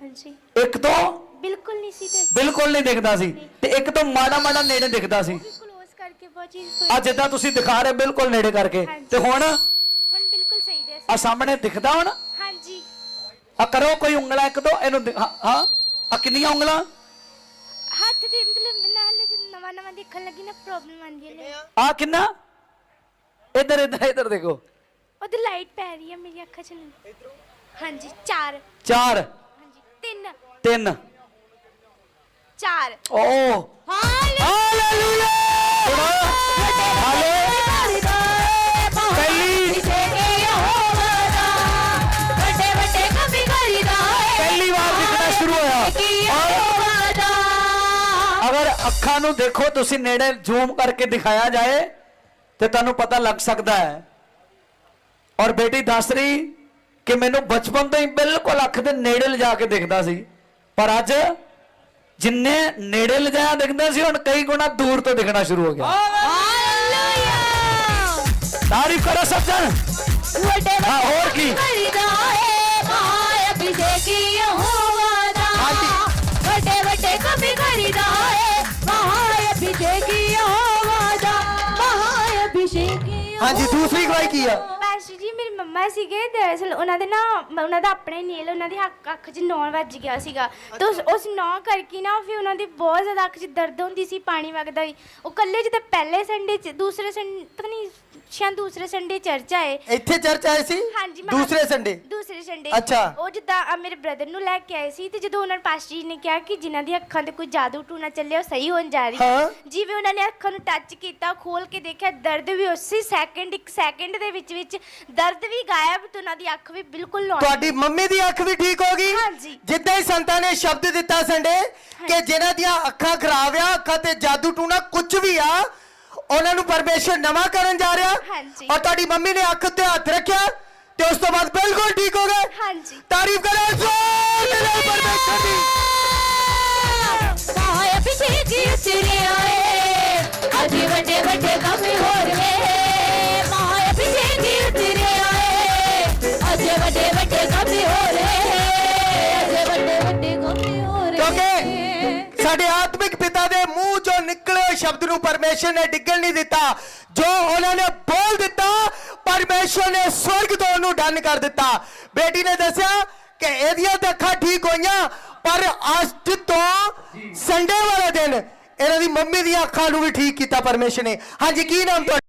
D: ਹਾਂਜੀ।
B: ਇੱਕ ਤੋਂ
D: ਬਿਲਕੁਲ ਨਹੀਂ ਸੀ ਤੇ
B: ਬਿਲਕੁਲ ਨਹੀਂ ਦਿਖਦਾ ਸੀ, ਤੇ ਇੱਕ ਤੋਂ ਮਾੜਾ ਮਾੜਾ ਨੇੜੇ ਦਿਖਦਾ ਸੀ।
D: ਕਲੋਜ਼ ਕਰਕੇ ਬਹੁਤ ਚੀਜ਼
B: ਆ ਜਿੱਦਾਂ ਤੁਸੀਂ ਦਿਖਾ ਰਹੇ ਬਿਲਕੁਲ ਨੇੜੇ ਕਰਕੇ। ਤੇ ਹੁਣ
D: ਹੁਣ ਬਿਲਕੁਲ ਸਹੀ ਦੇ।
B: ਆ ਸਾਹਮਣੇ ਦਿਖਦਾ ਹੁਣ?
D: ਹਾਂਜੀ।
B: ਆ ਕਰੋ ਕੋਈ ਉਂਗਲਾਂ ਇੱਕ ਦੋ ਇਹਨੂੰ ਹਾਂ। ਆ ਕਿੰਨੀਆਂ ਉਂਗਲਾਂ?
D: ਹੱਥ ਦੇ ਮਤਲਬ ਨਾਲ ਜਦੋਂ ਨਵਾਂ ਨਵਾਂ ਦੇਖਣ ਲੱਗੀ ਨਾ ਪ੍ਰੋਬਲਮ ਆਉਂਦੀ ਹੈ।
B: ਆ ਕਿੰਨਾ? ਇੱਧਰ ਇੱਧਰ ਇੱਧਰ ਦੇਖੋ,
D: ਉਹਦੀ ਲਾਈਟ ਪੈ ਰਹੀ ਹੈ ਮੇਰੀ ਅੱਖਾਂ 'ਚ। ਹਾਂਜੀ, 4।
B: 4।
D: ਹਾਂਜੀ, 3।
B: 3।
D: 4।
B: ਓ ਹਾਲੇਲੂਇਆ। ਪਹਿਲੀ ਵਾਰ ਦਿਖਣਾ ਸ਼ੁਰੂ ਹੋਇਆ। ਅਗਰ ਅੱਖਾਂ ਨੂੰ ਦੇਖੋ ਤੁਸੀਂ ਨੇੜੇ ਜ਼ੂਮ ਕਰਕੇ ਦਿਖਾਇਆ ਜਾਏ ਤੇ ਤੁਹਾਨੂੰ ਪਤਾ ਲੱਗ ਸਕਦਾ ਹੈ। ਔਰ ਬੇਟੀ ਦੱਸ ਰਹੀ ਕਿ ਮੈਨੂੰ ਬਚਪਨ ਤੋਂ ਹੀ ਬਿਲਕੁਲ ਅੱਖ ਦੇ ਨੇੜੇ ਲਿਜਾ ਕੇ ਦਿਖਦਾ ਸੀ, ਪਰ ਅੱਜ ਜਿੰਨੇ ਨੇੜੇ ਲਿਜਾਇਆ ਦਿਖਦਾ ਸੀ ਹੁਣ ਕਈ ਗੁਣਾ ਦੂਰ ਤੋਂ ਦਿਖਣਾ ਸ਼ੁਰੂ ਹੋ ਗਿਆ। ਤਾਰੀਫ ਕਰੋ ਸਭ ਜਣ। ਹਾਂ, ਹੋਰ ਕੀ?
A: ਵੱਡੇ ਵੱਡੇ ਕਵੀ ਕਰੀਦਾ ਹੈ ਮਹਾਅਭਿਸ਼ੇਕੀ ਹੋਵਾਦਾ, ਮਹਾਅਭਿਸ਼ੇਕੀ।
B: ਹਾਂਜੀ, ਦੂਸਰੀ ਗਵਾਹੀ ਕੀ ਆ?
D: ਪਾਸਟਰ ਜੀ ਮੇਰੀ ਮੰਮਾ ਸੀਗੇ, ਦਰਅਸਲ ਉਹਨਾਂ ਦੇ ਨਾ ਉਹਨਾਂ ਦਾ ਆਪਣੇ ਨੇਲ ਉਹਨਾਂ ਦੀ ਅੱਖ 'ਚ 9 ਵੱਜ ਗਿਆ ਸੀਗਾ। ਤਾਂ ਉਸ 9 ਕਰਕੇ ਨਾ ਫਿਰ ਉਹਨਾਂ ਦੀ ਬਹੁਤ ਜ਼ਿਆਦਾ ਅੱਖ 'ਚ ਦਰਦ ਹੁੰਦੀ ਸੀ, ਪਾਣੀ ਵਗਦਾ ਸੀ। ਉਹ ਕੱਲੇ ਜਿੱਦਾਂ ਪਹਿਲੇ ਸੰਡੇ 'ਚ ਦੂਸਰੇ ਸੰਡੇ ਪਤਾ ਨਹੀਂ ਸ਼ਾਇਦ ਦੂਸਰੇ ਸੰਡੇ ਚਰਚ ਆਏ।
B: ਇੱਥੇ ਚਰਚ ਆਏ ਸੀ?
D: ਹਾਂਜੀ,
B: ਦੂਸਰੇ ਸੰਡੇ।
D: ਦੂਸਰੇ ਸੰਡੇ।
B: ਅੱਛਾ।
D: ਉਹ ਜਿੱਦਾਂ ਮੇਰੇ ਬ੍ਰਦਰ ਨੂੰ ਲੈ ਕੇ ਆਏ ਸੀ, ਤੇ ਜਦੋਂ ਉਹਨਾਂ ਪਾਸਟਰ ਜੀ ਨੇ ਕਿਹਾ ਕਿ ਜਿਨ੍ਹਾਂ ਦੀ ਅੱਖਾਂ ਤੇ ਕੋਈ ਜਾਦੂ ਟੂਣਾ ਚੱਲਿਆ ਉਹ ਸਹੀ ਹੋਣ ਜਾ ਰਹੀ।
B: ਹਾਂ।
D: ਜਿਵੇਂ ਉਹਨਾਂ ਨੇ ਅੱਖਾਂ ਨੂੰ ਟੱਚ ਕੀਤਾ, ਖੋਲ ਕੇ ਦੇਖਿਆ, ਦਰਦ ਵੀ ਉਸੇ ਸੈਕਿੰਡ 1 ਸੈਕਿੰਡ ਦੇ ਵਿੱਚ ਦਰਦ ਵੀ ਗਾਇਬ, ਤੇ ਉਹਨਾਂ ਦੀ ਅੱਖ ਵੀ ਬਿਲਕੁਲ ਨੌਰਮਲ।
B: ਤੁਹਾਡੀ ਮੰਮੀ ਦੀ ਅੱਖ ਵੀ ਠੀਕ ਹੋ ਗਈ?
D: ਹਾਂਜੀ।
B: ਜਿੱਦਾਂ ਹੀ ਸੰਤਾਂ ਨੇ ਸ਼ਬਦ ਦਿੱਤਾ ਸੰਡੇ ਕਿ ਜਿਨ੍ਹਾਂ ਦੀਆਂ ਅੱਖਾਂ ਖਰਾਬ ਆ, ਅੱਖਾਂ ਤੇ ਜਾਦੂ ਟੂਣਾ ਕੁਝ ਵੀ ਆ, ਉਹਨਾਂ ਨੂੰ ਪਰਮੇਸ਼ਰ ਨਵਾਂ ਕਰਨ ਜਾ ਰਿਹਾ।
D: ਹਾਂਜੀ।
B: ਔਰ ਤੁਹਾਡੀ ਮੰਮੀ ਨੇ ਅੱਖ ਤੇ ਹੱਥ ਰੱਖਿਆ ਤੇ ਉਸ ਤੋਂ ਬਾਅਦ ਬਿਲਕੁਲ ਠੀਕ ਹੋ ਗਏ।
D: ਹਾਂਜੀ।
B: ਤਾਰੀਫ ਕਰੋ ਜ਼ੋਰ ਦੇ ਨਾਲ ਪਰਮੇਸ਼ਰ ਦੀ।
A: ਮਹਾਅਭਿਸ਼ੇਕੀ ਉਤਰੇ ਆਏ, ਅੱਜ ਵੱਡੇ ਵੱਡੇ ਕੰਮ ਹੋ ਰਹੇ। ਮਹਾਅਭਿਸ਼ੇਕੀ ਉਤਰੇ ਆਏ, ਅੱਜ ਵੱਡੇ ਵੱਡੇ ਕੰਮ ਹੋ ਰਹੇ। ਅੱਜ ਵੱਡੇ ਵੱਡੇ ਕੰਮ ਹੋ ਰਹੇ।
B: ਕਿਉਂਕਿ ਸਾਡੇ ਆਤਮਿਕ ਸ਼ਬਦ ਨੂੰ ਪਰਮੇਸ਼ਰ ਨੇ ਡਿੱਗਣ ਨਹੀਂ ਦਿੱਤਾ। ਜੋ ਉਹਨਾਂ ਨੇ ਬੋਲ ਦਿੱਤਾ ਪਰਮੇਸ਼ਰ ਨੇ ਸਵਰਗ ਤੋਂ ਉਹਨੂੰ ਡਨ ਕਰ ਦਿੱਤਾ। ਬੇਟੀ ਨੇ ਦੱਸਿਆ ਕਿ ਇਹਦੀਆਂ ਤਾਂ ਅੱਖਾਂ ਠੀਕ ਹੋਈਆਂ, ਪਰ ਅੱਜ ਤੋਂ ਸੰਡੇ ਵਾਲੇ ਦਿਨ ਇਹਨਾਂ ਦੀ ਮੰਮੀ ਦੀਆਂ ਅੱਖਾਂ ਨੂੰ ਵੀ ਠੀਕ ਕੀਤਾ ਪਰਮੇਸ਼ਰ ਨੇ। ਹਾਂਜੀ, ਕੀ ਨਾਮ ਤੁਹਾਡਾ?